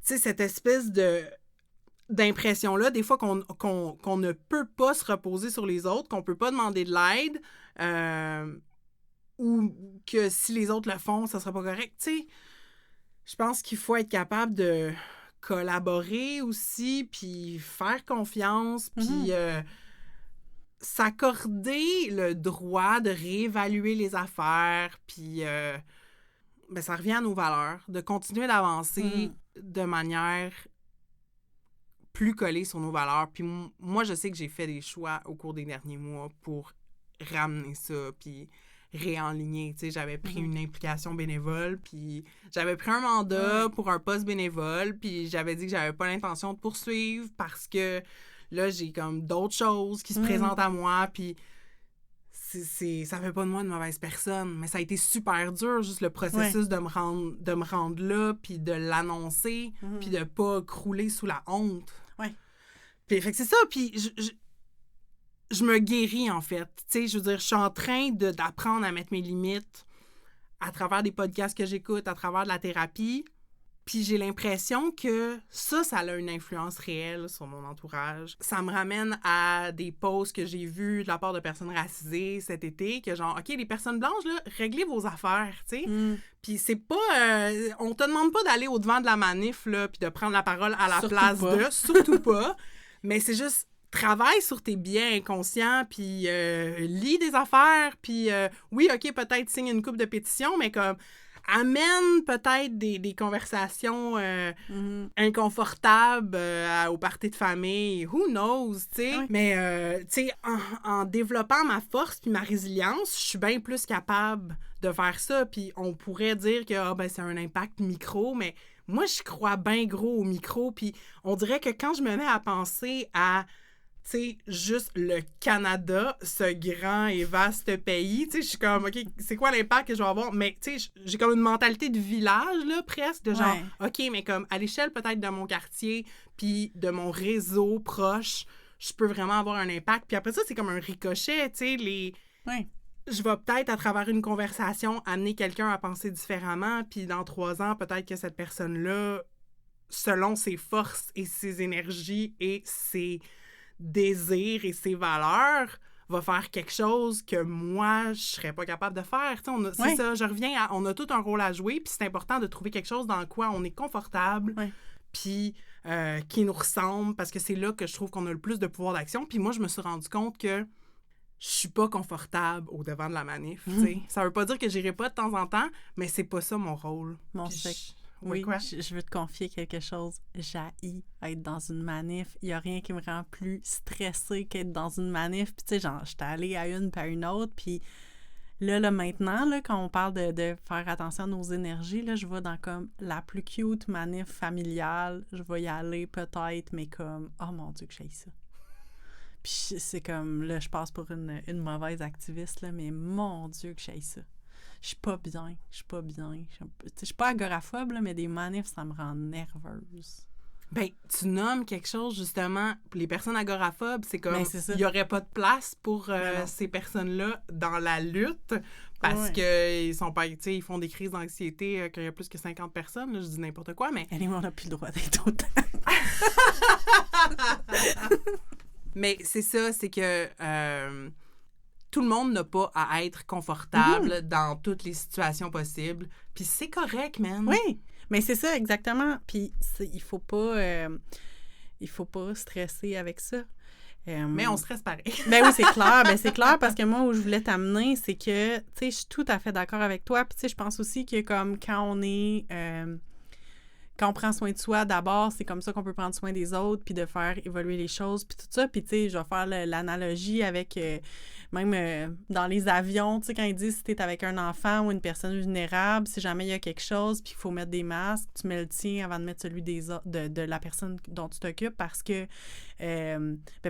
Tu sais, cette espèce d'impression-là, des fois qu'on ne peut pas se reposer sur les autres, qu'on peut pas demander de l'aide, ou que si les autres le font, ça sera pas correct. Tu sais, je pense qu'il faut être capable de collaborer aussi, puis faire confiance, puis s'accorder le droit de réévaluer les affaires, puis ben, ça revient à nos valeurs, de continuer d'avancer de manière plus collée sur nos valeurs. Puis moi, je sais que j'ai fait des choix au cours des derniers mois pour ramener ça, puis réaligner. Tu sais, j'avais pris une implication bénévole, puis j'avais pris un mandat pour un poste bénévole, puis j'avais dit que j'avais pas l'intention de poursuivre parce que là, j'ai comme d'autres choses qui se présentent à moi, puis ça fait pas de moi une mauvaise personne, mais ça a été super dur, juste le processus de me rendre là, puis de l'annoncer, puis de pas crouler sous la honte. Puis fait que c'est ça, puis je me guéris, en fait. Tu sais, je veux dire, je suis en train d'apprendre à mettre mes limites à travers des podcasts que j'écoute, à travers de la thérapie. Puis j'ai l'impression que ça a une influence réelle sur mon entourage. Ça me ramène à des posts que j'ai vus de la part de personnes racisées cet été, que genre, OK, les personnes blanches, là, réglez vos affaires, tu sais. Puis c'est pas... on te demande pas d'aller au-devant de la manif, là, puis de prendre la parole à la place de... Surtout pas. Mais c'est juste... Travaille sur tes biais inconscients, puis lis des affaires, puis oui, OK, peut-être signe une couple de pétitions, mais comme amène peut-être des conversations inconfortables au party de famille, who knows, tu sais. Mais, tu sais, en développant ma force puis ma résilience, je suis bien plus capable de faire ça, puis on pourrait dire que ben, c'est un impact micro, mais moi, je crois bien gros au micro, puis on dirait que quand je me mets à penser à tu sais, juste le Canada, ce grand et vaste pays, tu sais, je suis comme, OK, c'est quoi l'impact que je vais avoir? Mais, tu sais, j'ai comme une mentalité de village, là, presque, de genre, OK, mais comme à l'échelle peut-être de mon quartier, puis de mon réseau proche, je peux vraiment avoir un impact. Puis après ça, c'est comme un ricochet, tu sais, je vais peut-être, à travers une conversation, amener quelqu'un à penser différemment, puis dans 3 ans, peut-être que cette personne-là, selon ses forces et ses énergies et ses désirs et ses valeurs, va faire quelque chose que moi, je serais pas capable de faire. C'est ça, je reviens à... On a tout un rôle à jouer, puis c'est important de trouver quelque chose dans quoi on est confortable, puis qui nous ressemble, parce que c'est là que je trouve qu'on a le plus de pouvoir d'action. Puis moi, je me suis rendu compte que je suis pas confortable au devant de la manif. Ça veut pas dire que j'irai pas de temps en temps, mais c'est pas ça mon rôle. Oui, je veux te confier quelque chose. J'haïs être dans une manif. Il n'y a rien qui me rend plus stressée qu'être dans une manif. Puis, tu sais, genre, j'étais allée à une puis à une autre. Puis là, maintenant, là, quand on parle de faire attention à nos énergies, là, je vais dans comme la plus cute manif familiale. Je vais y aller peut-être, mais comme, oh mon Dieu, que j'haïs ça. Puis c'est comme, là, je passe pour une mauvaise activiste, là, mais mon Dieu, que j'haïs ça. Je suis pas bien. Je suis pas agoraphobe, là, mais des manifs, ça me rend nerveuse. Ben, tu nommes quelque chose, justement, pour les personnes agoraphobes, c'est comme, il n'y aurait pas de place pour ces personnes-là dans la lutte, parce qu'ils sont pas, tu sais, ils font des crises d'anxiété quand il y a plus que 50 personnes, là, je dis n'importe quoi, mais... Anyway, on n'a plus le droit d'être autant. Mais c'est ça, c'est que... tout le monde n'a pas à être confortable dans toutes les situations possibles. Puis c'est correct, man. Oui, mais c'est ça, exactement. Puis il faut pas stresser avec ça. Mais on stresse pareil. Ben oui, c'est clair. Ben c'est clair parce que moi, où je voulais t'amener, c'est que, tu sais, je suis tout à fait d'accord avec toi. Puis tu sais, je pense aussi que comme quand on est... quand on prend soin de soi, d'abord, c'est comme ça qu'on peut prendre soin des autres, puis de faire évoluer les choses, puis tout ça. Puis, tu sais, je vais faire l'analogie avec même dans les avions, tu sais, quand ils disent si t'es avec un enfant ou une personne vulnérable, si jamais il y a quelque chose puis qu'il faut mettre des masques, tu mets le tien avant de mettre celui de la personne dont tu t'occupes parce que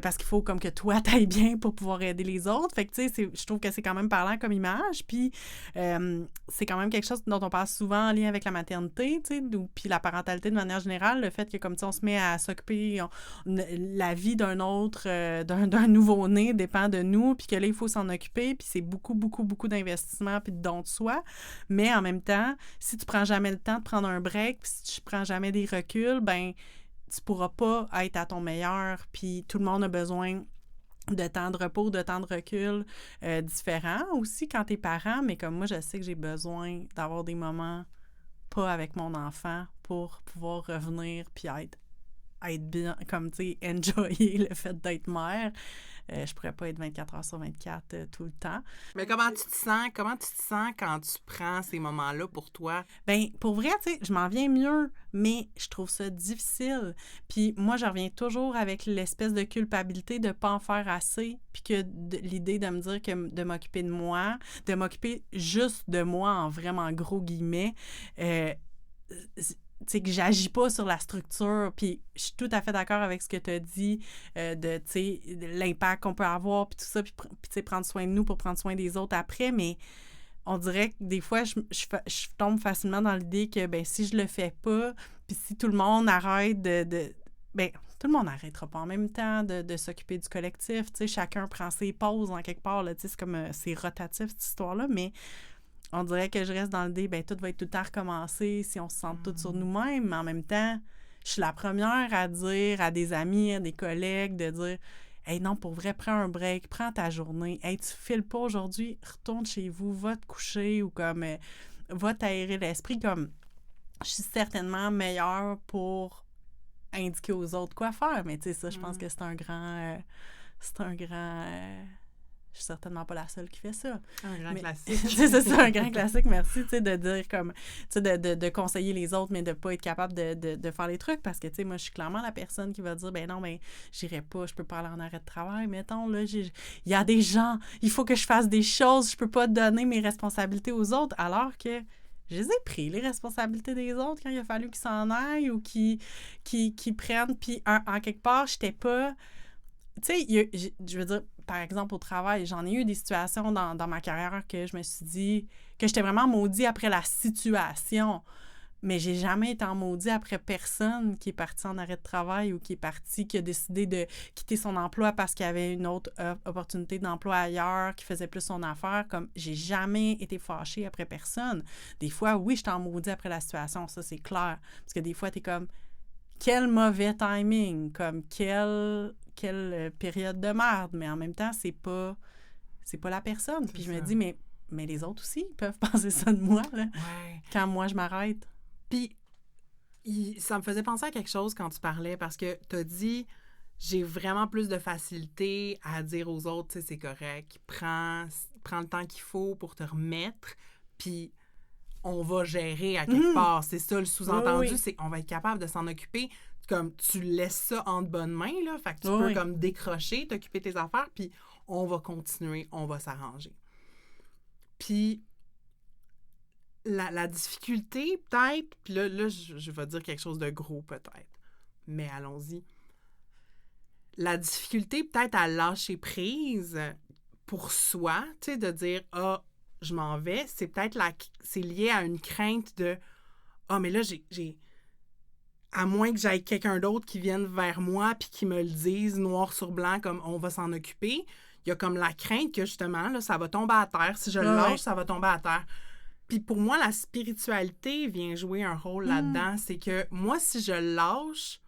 parce qu'il faut comme que toi t'ailles bien pour pouvoir aider les autres. Fait que tu sais, je trouve que c'est quand même parlant comme image. Puis c'est quand même quelque chose dont on parle souvent en lien avec la maternité, tu sais, puis la parentalité de manière générale, le fait que comme on se met à s'occuper, la vie d'un autre, d'un nouveau-né dépend de nous, puis que là, il faut s'en occuper, puis c'est beaucoup, beaucoup, beaucoup d'investissement puis de don de soi. Mais en même temps, si tu prends jamais le temps de prendre un break, puis si tu prends jamais des reculs, ben tu pourras pas être à ton meilleur, puis tout le monde a besoin de temps de repos, de temps de recul différents aussi quand t'es parent, mais comme moi, je sais que j'ai besoin d'avoir des moments pas avec mon enfant pour pouvoir revenir puis être bien, comme tu sais, enjoyer le fait d'être mère. Je pourrais pas être 24 heures sur 24 tout le temps. Mais comment tu te sens? Comment tu te sens quand tu prends ces moments-là pour toi? Ben pour vrai, tu sais, je m'en viens mieux, mais je trouve ça difficile. Puis moi, je reviens toujours avec l'espèce de culpabilité de pas en faire assez, puis que l'idée de me dire que de m'occuper de moi, de m'occuper juste de moi en vraiment gros guillemets, tu sais, que j'agis pas sur la structure, puis je suis tout à fait d'accord avec ce que tu as dit de, tu sais, l'impact qu'on peut avoir, puis tout ça, puis tu sais, prendre soin de nous pour prendre soin des autres après, mais on dirait que des fois, je tombe facilement dans l'idée que, ben si je le fais pas, puis si tout le monde arrête ben tout le monde n'arrêtera pas en même temps de s'occuper du collectif, tu sais, chacun prend ses pauses en quelque part, là, tu sais, c'est comme, c'est rotatif, cette histoire-là, mais on dirait que je reste dans l'idée, ben tout va être tout le temps recommencé si on se sent toutes sur nous-mêmes, mais en même temps, je suis la première à dire à des amis, à des collègues, de dire « Hey, non, pour vrai, prends un break, prends ta journée. Hey, tu files pas aujourd'hui, retourne chez vous, va te coucher ou comme va t'aérer l'esprit. » Comme, je suis certainement meilleure pour indiquer aux autres quoi faire, mais tu sais, ça, je pense que c'est un grand... je suis certainement pas la seule qui fait ça. Un grand classique. C'est ça, un grand classique, merci, tu sais, de dire comme, tu sais, de conseiller les autres, mais de pas être capable de faire les trucs, parce que, tu sais, moi, je suis clairement la personne qui va dire, ben non, ben, j'irai pas, je peux pas aller en arrêt de travail, mettons, là, il y a des gens, il faut que je fasse des choses, je peux pas donner mes responsabilités aux autres, alors que je les ai pris, les responsabilités des autres, quand il a fallu qu'ils s'en aillent ou qu'ils prennent, puis en quelque part, j'étais pas... Tu sais, je veux dire, par exemple, au travail, j'en ai eu des situations dans ma carrière que je me suis dit que j'étais vraiment maudit après la situation. Mais j'ai jamais été en maudit après personne qui est parti en arrêt de travail ou qui a décidé de quitter son emploi parce qu'il y avait une autre opportunité d'emploi ailleurs qui faisait plus son affaire. Comme, j'ai jamais été fâchée après personne. Des fois, oui, j'étais en maudit après la situation, ça, c'est clair. Parce que des fois, t'es comme... Quel mauvais timing, comme quelle période de merde, mais en même temps, c'est pas la personne. Puis je me dis, mais les autres aussi, ils peuvent penser ça de moi, là, quand moi, je m'arrête. Puis, ça me faisait penser à quelque chose quand tu parlais, parce que t'as dit, j'ai vraiment plus de facilité à dire aux autres, tu sais, c'est correct, prends le temps qu'il faut pour te remettre, puis on va gérer à quelque part. C'est ça le sous-entendu, c'est qu'on va être capable de s'en occuper. Comme tu laisses ça en de bonnes mains, là, fait que tu peux comme décrocher, t'occuper tes affaires, puis on va continuer, on va s'arranger. Puis la difficulté, peut-être, puis là je vais dire quelque chose de gros, peut-être, mais allons-y. La difficulté, peut-être, à lâcher prise pour soi, tu sais, de dire « Ah, je m'en vais », c'est peut-être c'est lié à une crainte de « Ah, mais là, j'ai à moins que j'aille quelqu'un d'autre qui vienne vers moi puis qui me le dise noir sur blanc comme on va s'en occuper », il y a comme la crainte que justement, là, ça va tomber à terre. Si je le lâche, ça va tomber à terre. Puis pour moi, la spiritualité vient jouer un rôle là-dedans. C'est que moi, si je lâche,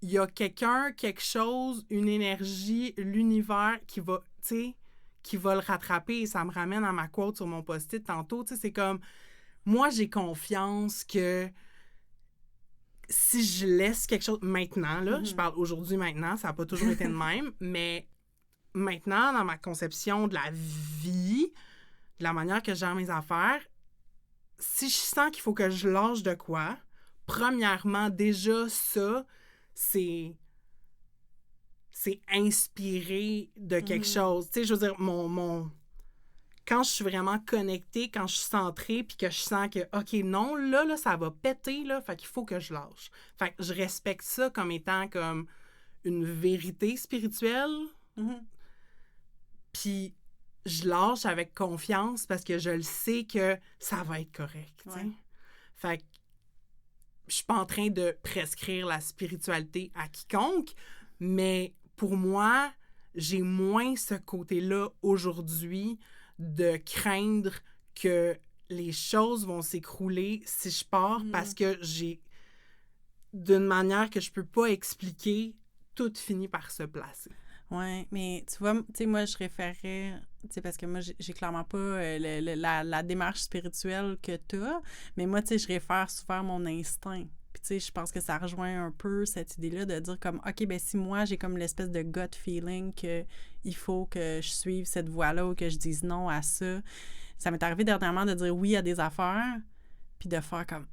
il y a quelqu'un, quelque chose, une énergie, l'univers qui va, tu sais, qui va le rattraper. Et ça me ramène à ma quote sur mon post-it tantôt. Tu sais, c'est comme, moi, j'ai confiance que si je laisse quelque chose maintenant, là, je parle aujourd'hui maintenant, ça n'a pas toujours été de même, mais maintenant, dans ma conception de la vie, de la manière que je gère mes affaires, si je sens qu'il faut que je lâche de quoi, premièrement, déjà, ça, c'est c'est inspiré de quelque chose. Tu sais, je veux dire, quand je suis vraiment connectée, quand je suis centrée, puis que je sens que, OK, non, là, ça va péter, là, fait qu'il faut que je lâche. Fait que je respecte ça comme étant comme une vérité spirituelle. Puis je lâche avec confiance parce que je le sais que ça va être correct. Ouais. Fait que je suis pas en train de prescrire la spiritualité à quiconque, mais pour moi, j'ai moins ce côté-là aujourd'hui de craindre que les choses vont s'écrouler si je pars parce que j'ai, d'une manière que je peux pas expliquer, tout finit par se placer. Oui, mais tu vois, tu sais, moi, je référais, tu sais, parce que moi, j'ai clairement pas la démarche spirituelle que t'as, mais moi, tu sais, je réfère souvent à mon instinct. Puis, tu sais, je pense que ça rejoint un peu cette idée-là de dire comme, OK, ben si moi, j'ai comme l'espèce de gut feeling que il faut que je suive cette voie-là ou que je dise non à ça. Ça m'est arrivé dernièrement de dire oui à des affaires, puis de faire comme,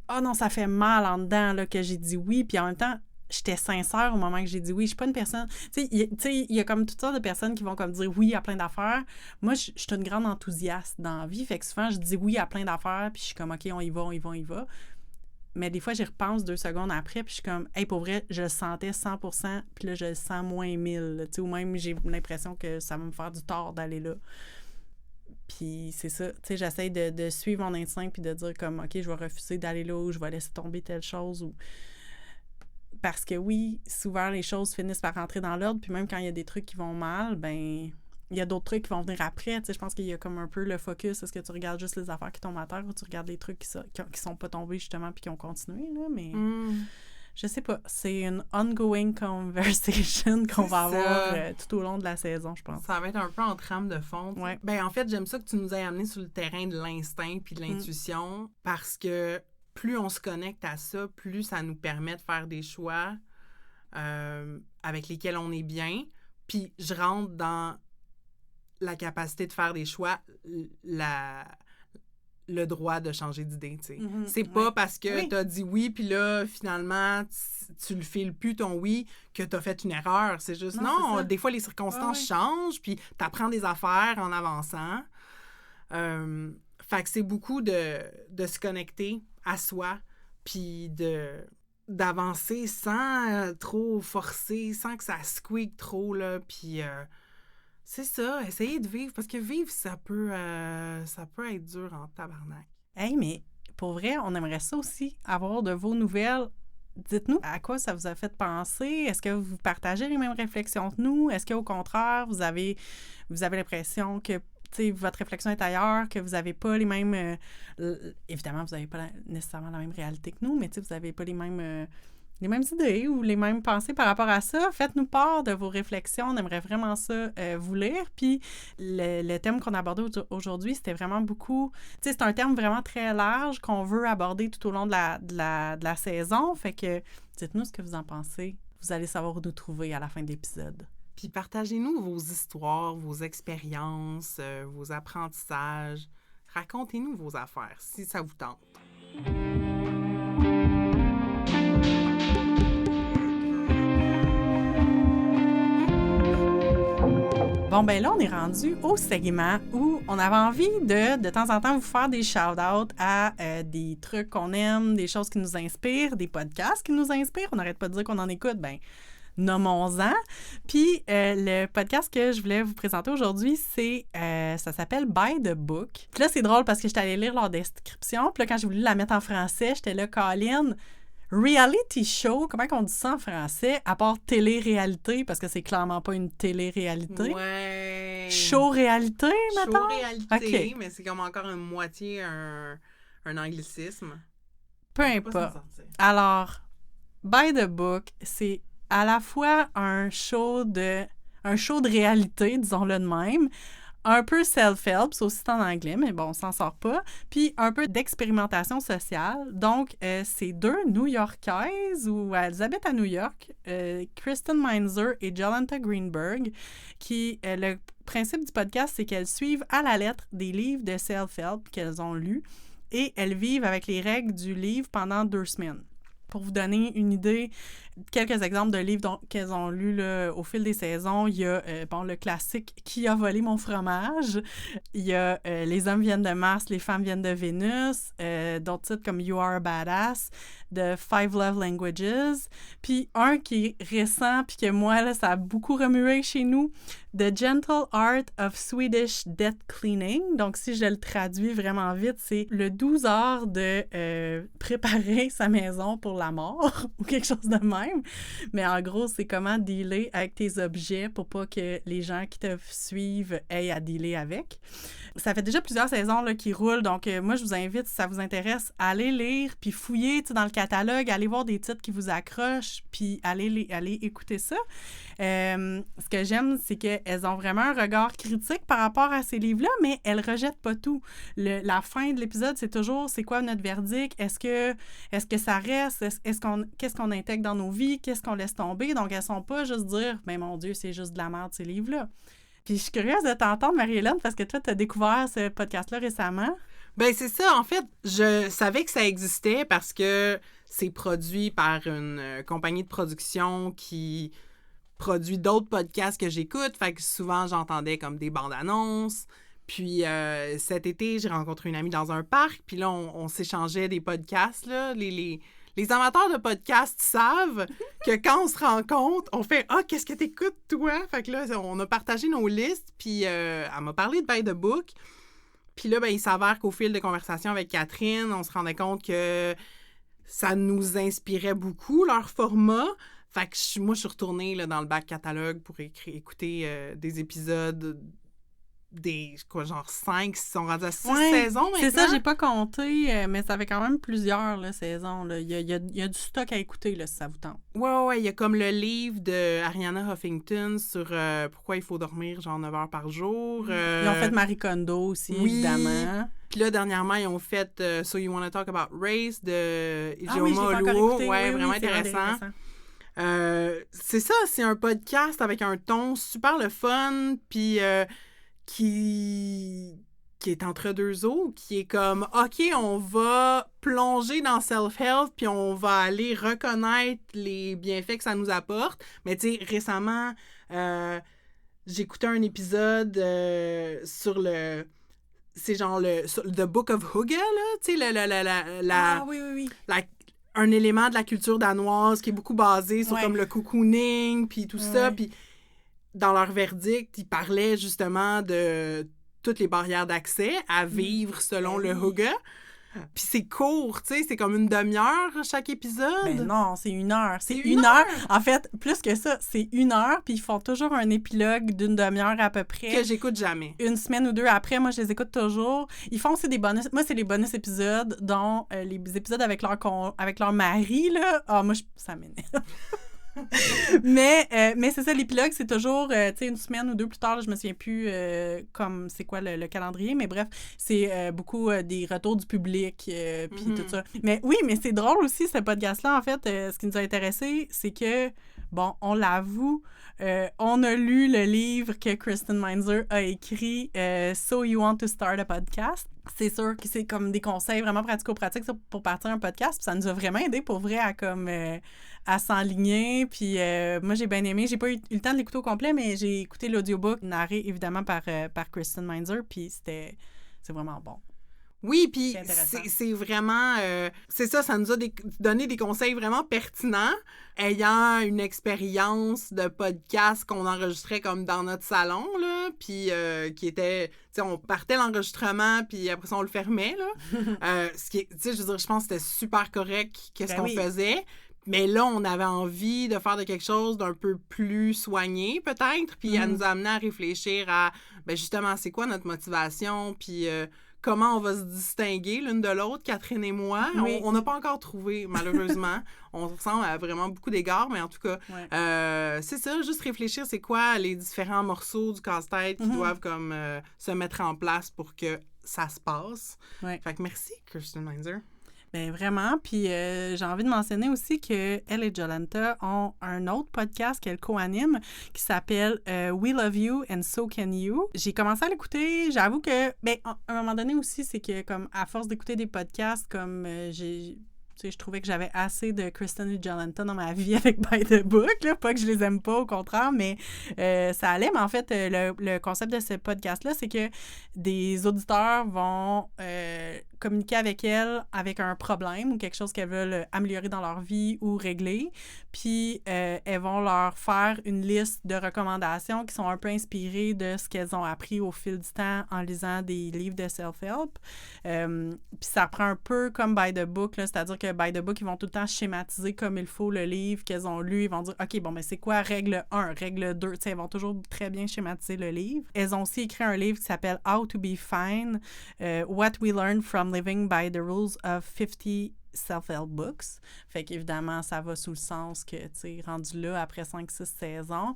oh non, ça fait mal en dedans, là, que j'ai dit oui, puis en même temps, j'étais sincère au moment que j'ai dit oui. Je suis pas une personne... Tu sais, il y a comme toutes sortes de personnes qui vont comme dire oui à plein d'affaires. Moi, je suis une grande enthousiaste dans la vie. Fait que souvent, je dis oui à plein d'affaires, puis je suis comme, OK, on y va. Mais des fois, j'y repense 2 secondes après, puis je suis comme, hey, pour vrai, je le sentais 100%, puis là, je le sens moins 1000. Tu sais, ou même, j'ai l'impression que ça va me faire du tort d'aller là. Puis c'est ça, tu sais, j'essaie de suivre mon instinct, puis de dire comme, OK, je vais refuser d'aller là, ou je vais laisser tomber telle chose, ou... Parce que oui, souvent, les choses finissent par rentrer dans l'ordre, puis même quand il y a des trucs qui vont mal, ben il y a d'autres trucs qui vont venir après. Tu sais, je pense qu'il y a comme un peu le focus. Est-ce que tu regardes juste les affaires qui tombent à terre ou tu regardes les trucs qui sont pas tombés, justement, puis qui ont continué, là, mais... Je sais pas. C'est une ongoing conversation qu'on va avoir tout au long de la saison, je pense. Ça va être un peu en trame de fond. Ouais. Ben, en fait, j'aime ça que tu nous aies amené sur le terrain de l'instinct puis de l'intuition parce que plus on se connecte à ça, plus ça nous permet de faire des choix avec lesquels on est bien. Puis je rentre dans la capacité de faire des choix, le droit de changer d'idée, tu sais. C'est pas parce que t'as dit oui, puis là, finalement, tu le files plus ton oui, que t'as fait une erreur. C'est juste, non des fois, les circonstances changent, puis t'apprends des affaires en avançant. Fait que c'est beaucoup de se connecter à soi, puis d'avancer sans trop forcer, sans que ça squeak trop, là, puis... c'est ça, essayer de vivre, parce que vivre, ça peut être dur en tabarnak. Hey, mais pour vrai, on aimerait ça aussi, avoir de vos nouvelles. Dites-nous à quoi ça vous a fait penser. Est-ce que vous partagez les mêmes réflexions que nous? Est-ce qu'au contraire, vous avez l'impression que votre réflexion est ailleurs, que vous n'avez pas les mêmes... évidemment, vous n'avez pas nécessairement la même réalité que nous, mais vous n'avez pas les mêmes idées ou les mêmes pensées par rapport à ça. Faites-nous part de vos réflexions. On aimerait vraiment ça vous lire. Puis le thème qu'on a abordé aujourd'hui, c'était vraiment beaucoup... Tu sais, c'est un terme vraiment très large qu'on veut aborder tout au long de la saison. Fait que dites-nous ce que vous en pensez. Vous allez savoir où nous trouver à la fin de l'épisode. Puis partagez-nous vos histoires, vos expériences, vos apprentissages. Racontez-nous vos affaires, si ça vous tente. Bon, ben là, on est rendu au segment où on avait envie de temps en temps, vous faire des shout-outs à des trucs qu'on aime, des choses qui nous inspirent, des podcasts qui nous inspirent. On n'arrête pas de dire qu'on en écoute, ben nommons-en. Puis le podcast que je voulais vous présenter aujourd'hui, ça s'appelle By the Book. Puis là, c'est drôle parce que j'étais allée lire leur description. Puis là, quand j'ai voulu la mettre en français, j'étais là, Colin, reality show, comment on dit ça en français, à part télé-réalité, parce que c'est clairement pas une télé-réalité. Ouais. Show-réalité, mettons? Show-réalité, okay. Mais c'est comme encore une moitié un anglicisme. Peu importe. Alors, By the Book, c'est à la fois un show de réalité, disons-le de même, un peu self-help, c'est aussi en anglais, mais bon, on s'en sort pas, puis un peu d'expérimentation sociale. Donc, c'est 2 New-Yorkaises, ou elles habitent à New York, Kristen Meinzer et Jolanta Greenberg, qui, le principe du podcast, c'est qu'elles suivent à la lettre des livres de self-help qu'elles ont lus, et elles vivent avec les règles du livre pendant 2 semaines. Pour vous donner une idée, quelques exemples de livres qu'elles ont lus là, au fil des saisons. Il y a, le classique « Qui a volé mon fromage ?» Il y a « Les hommes viennent de Mars, les femmes viennent de Vénus », d'autres titres comme « You are a badass », de « Five Love Languages », puis un qui est récent, puis que moi, là, ça a beaucoup remué chez nous, « The Gentle Art of Swedish Death Cleaning ». Donc, si je le traduis vraiment vite, c'est le 12 heures de préparer sa maison pour la mort ou quelque chose de même. Mais en gros, c'est comment dealer avec tes objets pour pas que les gens qui te suivent aient à dealer avec. Ça fait déjà plusieurs saisons là, qui roulent, donc moi, je vous invite, si ça vous intéresse, à aller lire, puis fouiller dans le catalogue, aller voir des titres qui vous accrochent, puis aller écouter ça. Ce que j'aime, c'est qu'elles ont vraiment un regard critique par rapport à ces livres-là, mais elles rejettent pas tout. La fin de l'épisode, c'est toujours, c'est quoi notre verdict? Est-ce que ça reste? Qu'est-ce qu'on intègre dans nos vies? Qu'est-ce qu'on laisse tomber? Donc, elles sont pas juste dire, ben mon Dieu, c'est juste de la merde, ces livres-là. Puis je suis curieuse de t'entendre, Marie-Hélène, parce que toi, tu as découvert ce podcast-là récemment. Ben c'est ça. En fait, je savais que ça existait parce que c'est produit par une compagnie de production qui produit d'autres podcasts que j'écoute. Fait que souvent, j'entendais comme des bandes-annonces. Puis cet été, j'ai rencontré une amie dans un parc. Puis là, on s'échangeait des podcasts, là. Les amateurs de podcasts savent que quand on se rencontre, on fait « Ah, qu'est-ce que t'écoutes, toi? » Fait que là, on a partagé nos listes, puis elle m'a parlé de By the Book. Puis là, ben, il s'avère qu'au fil de conversation avec Catherine, on se rendait compte que ça nous inspirait beaucoup, leur format. Fait que moi, je suis retournée là, dans le back catalogue pour écouter des épisodes... genre 5, qui sont rendus à 6 saisons maintenant. C'est ça, j'ai pas compté, mais ça fait quand même plusieurs là, saisons. Là. Il y a du stock à écouter, là, si ça vous tente. Ouais, il y a comme le livre de Arianna Huffington sur pourquoi il faut dormir genre 9 heures par jour. Ils ont fait Marie Kondo aussi, évidemment. Puis là, dernièrement, ils ont fait So You Wanna Talk About Race de Ijeoma Oluo. Ouais, vraiment intéressant. C'est ça, c'est un podcast avec un ton super le fun, puis... qui est entre deux eaux, qui est comme, OK, on va plonger dans self-help, puis on va aller reconnaître les bienfaits que ça nous apporte. Mais tu sais, récemment, j'écoutais un épisode sur le... C'est genre The Book of Hygge, là, tu sais, oui. Un élément de la culture danoise qui est beaucoup basé sur comme le cocooning, puis tout ça, puis... Dans leur verdict, ils parlaient justement de toutes les barrières d'accès à vivre selon le Hygge. Puis c'est court, tu sais, c'est comme une demi-heure chaque épisode. Ben non, c'est 1 heure. C'est 1 heure. En fait, plus que ça, c'est 1 heure, puis ils font toujours un épilogue d'une demi-heure à peu près. Que j'écoute jamais. Une semaine ou deux après, moi, je les écoute toujours. Ils font aussi des bonus. Moi, c'est les bonus épisodes, dont les épisodes avec leur mari, là. Ah, moi, ça m'énerve. mais c'est ça, l'épilogue, c'est toujours, tu sais, une semaine ou deux plus tard, là, je me souviens plus comme c'est quoi le calendrier, mais bref, c'est beaucoup des retours du public, puis tout ça. Mais oui, mais c'est drôle aussi, ce podcast-là, en fait, ce qui nous a intéressés, c'est que, bon, on l'avoue, on a lu le livre que Kristen Meinzer a écrit, So You Want to Start a Podcast. C'est sûr que c'est comme des conseils vraiment pratico-pratiques pour partir un podcast, puis ça nous a vraiment aidé pour vrai à s'enligner, puis moi j'ai bien aimé, j'ai pas eu le temps de l'écouter au complet, mais j'ai écouté l'audiobook narré évidemment par Kristen Meinzer, puis c'est vraiment bon. Oui, puis c'est vraiment... c'est ça nous a donné des conseils vraiment pertinents, ayant une expérience de podcast qu'on enregistrait comme dans notre salon, là, puis qui était... Tu sais, on partait l'enregistrement, puis après ça, on le fermait, là. Ce qui est... Tu sais, je veux dire, je pense que c'était super correct qu'est-ce qu'on faisait. Mais là, on avait envie de faire de quelque chose d'un peu plus soigné, peut-être, puis elle nous a amené à réfléchir à, ben justement, c'est quoi notre motivation, puis comment on va se distinguer l'une de l'autre, Catherine et moi. Oui. On n'a pas encore trouvé, malheureusement. On ressemble à vraiment beaucoup d'égards, mais en tout cas, c'est ça, juste réfléchir, c'est quoi les différents morceaux du casse-tête qui doivent comme se mettre en place pour que ça se passe. Ouais. Fait que merci, Kristen Meinzer. Bien, vraiment. Puis j'ai envie de mentionner aussi qu'elle et Jolanta ont un autre podcast qu'elle co-anime qui s'appelle We Love You and So Can You. J'ai commencé à l'écouter. J'avoue que, à un moment donné aussi, c'est que comme à force d'écouter des podcasts, comme j'ai Tu sais, je trouvais que j'avais assez de Kristen et Jolenta dans ma vie avec By the Book, là. Pas que je les aime pas, au contraire, mais ça allait. Mais en fait, le concept de ce podcast-là, c'est que des auditeurs vont communiquer avec elles avec un problème ou quelque chose qu'elles veulent améliorer dans leur vie ou régler. Puis, elles vont leur faire une liste de recommandations qui sont un peu inspirées de ce qu'elles ont appris au fil du temps en lisant des livres de self-help. Puis, ça prend un peu comme By the Book, là, c'est-à-dire que By the Book, ils vont tout le temps schématiser comme il faut le livre qu'elles ont lu. Ils vont dire, OK, bon, mais c'est quoi règle 1, règle 2? Tu sais, elles vont toujours très bien schématiser le livre. Elles ont aussi écrit un livre qui s'appelle How to be Fine, What we learn from living by the rules of 50 self-help books. Fait qu'évidemment, ça va sous le sens que, tu sais, rendu là, après 5-6 saisons,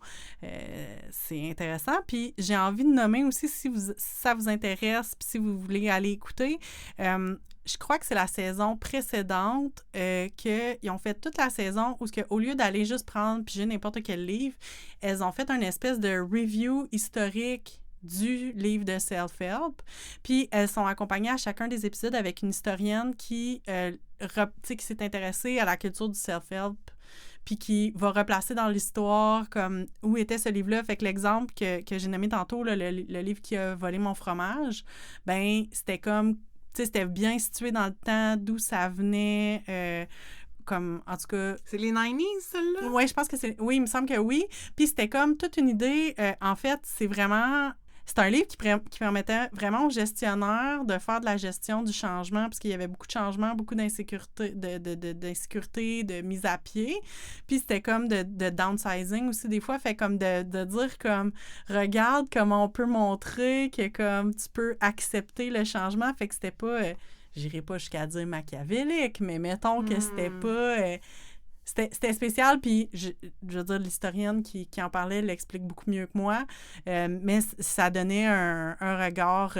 c'est intéressant. Puis j'ai envie de nommer aussi, si ça vous intéresse, puis si vous voulez aller écouter, je crois que c'est la saison précédente qu'ils ont fait toute la saison où, au lieu d'aller juste prendre piger n'importe quel livre, elles ont fait une espèce de review historique du livre de self-help. Puis elles sont accompagnées à chacun des épisodes avec une historienne qui s'est intéressée à la culture du self-help puis qui va replacer dans l'histoire comme où était ce livre-là. Fait que l'exemple que j'ai nommé tantôt, là, le livre qui a volé mon fromage, ben c'était comme, tu sais, c'était bien situé dans le temps, d'où ça venait, comme, en tout cas... C'est les 90s, celle-là? Oui, je pense que c'est... Oui, il me semble que oui. Puis c'était comme toute une idée. En fait, c'est vraiment... C'est un livre qui permettait vraiment aux gestionnaires de faire de la gestion du changement, parce qu'il y avait beaucoup de changements, beaucoup d'insécurité, d'insécurité, de mise à pied. Puis c'était comme de downsizing aussi des fois, fait comme de dire comme, regarde comment on peut montrer que comme tu peux accepter le changement. Fait que c'était pas, j'irai pas jusqu'à dire machiavélique, mais mettons que c'était pas... C'était spécial, puis je veux dire, l'historienne qui en parlait l'explique beaucoup mieux que moi, mais ça donnait un regard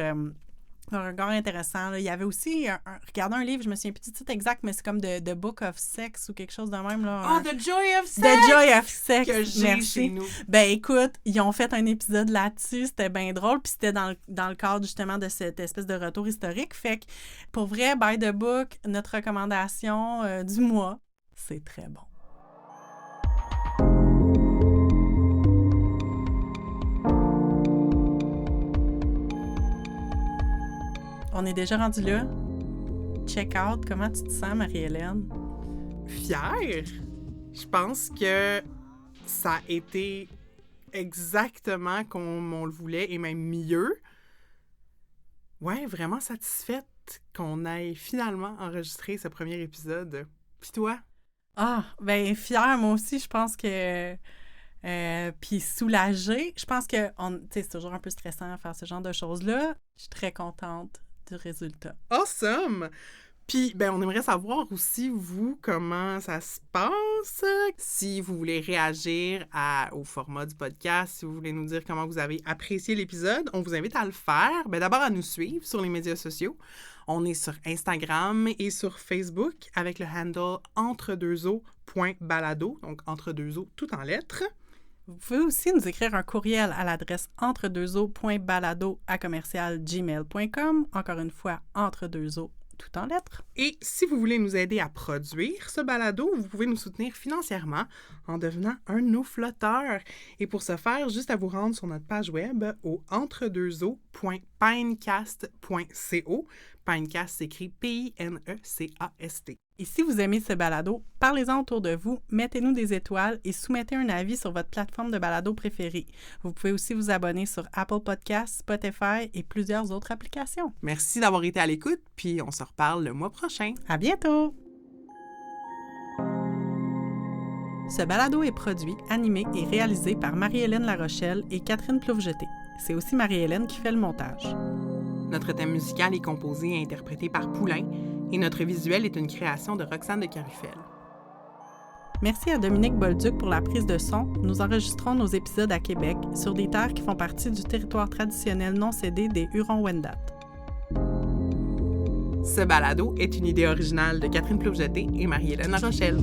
intéressant. Là. Il y avait aussi, regardez un livre, je me souviens plus du titre exact, mais c'est comme The Book of Sex ou quelque chose de même. Là, The Joy of Sex! The Joy of Sex, que j'ai merci. Chez nous. Ben écoute, ils ont fait un épisode là-dessus, c'était bien drôle, puis c'était dans le cadre justement de cette espèce de retour historique. Fait que, pour vrai, By the Book, notre recommandation du mois, c'est très bon. On est déjà rendu là. Check out. Comment tu te sens, Marie-Hélène? Fière. Je pense que ça a été exactement comme on le voulait et même mieux. Ouais, vraiment satisfaite qu'on ait finalement enregistré ce premier épisode. Puis toi? Ah, ben fière, moi aussi, je pense que... puis soulagée. Je pense que c'est toujours un peu stressant de faire ce genre de choses-là. Je suis très contente du résultat. Awesome! Puis, ben, on aimerait savoir aussi, vous, comment ça se passe. Si vous voulez réagir au format du podcast, si vous voulez nous dire comment vous avez apprécié l'épisode, on vous invite à le faire. Ben, d'abord, à nous suivre sur les médias sociaux. On est sur Instagram et sur Facebook avec le handle entredeuxeaux.balado, donc entredeuxeaux tout en lettres. Vous pouvez aussi nous écrire un courriel à l'adresse entredeuxeaux.balado@gmail.com. Encore une fois, entredeuxeaux tout en lettres. Et si vous voulez nous aider à produire ce balado, vous pouvez nous soutenir financièrement en devenant un de nos flotteurs. Et pour ce faire, juste à vous rendre sur notre page web au entredeuxeaux.pinecast.co. Pinecast s'écrit P-I-N-E-C-A-S-T. Et si vous aimez ce balado, parlez-en autour de vous, mettez-nous des étoiles et soumettez un avis sur votre plateforme de balado préférée. Vous pouvez aussi vous abonner sur Apple Podcasts, Spotify et plusieurs autres applications. Merci d'avoir été à l'écoute, puis on se reparle le mois prochain. À bientôt! Ce balado est produit, animé et réalisé par Marie-Hélène Larochelle et Catherine Ploufjeté. C'est aussi Marie-Hélène qui fait le montage. Notre thème musical est composé et interprété par Poulain et notre visuel est une création de Roxane de Carufel. Merci à Dominique Bolduc pour la prise de son. Nous enregistrons nos épisodes à Québec, sur des terres qui font partie du territoire traditionnel non cédé des Hurons-Wendat. Ce balado est une idée originale de Catherine Ploufjeté et Marie-Hélène Larochelle.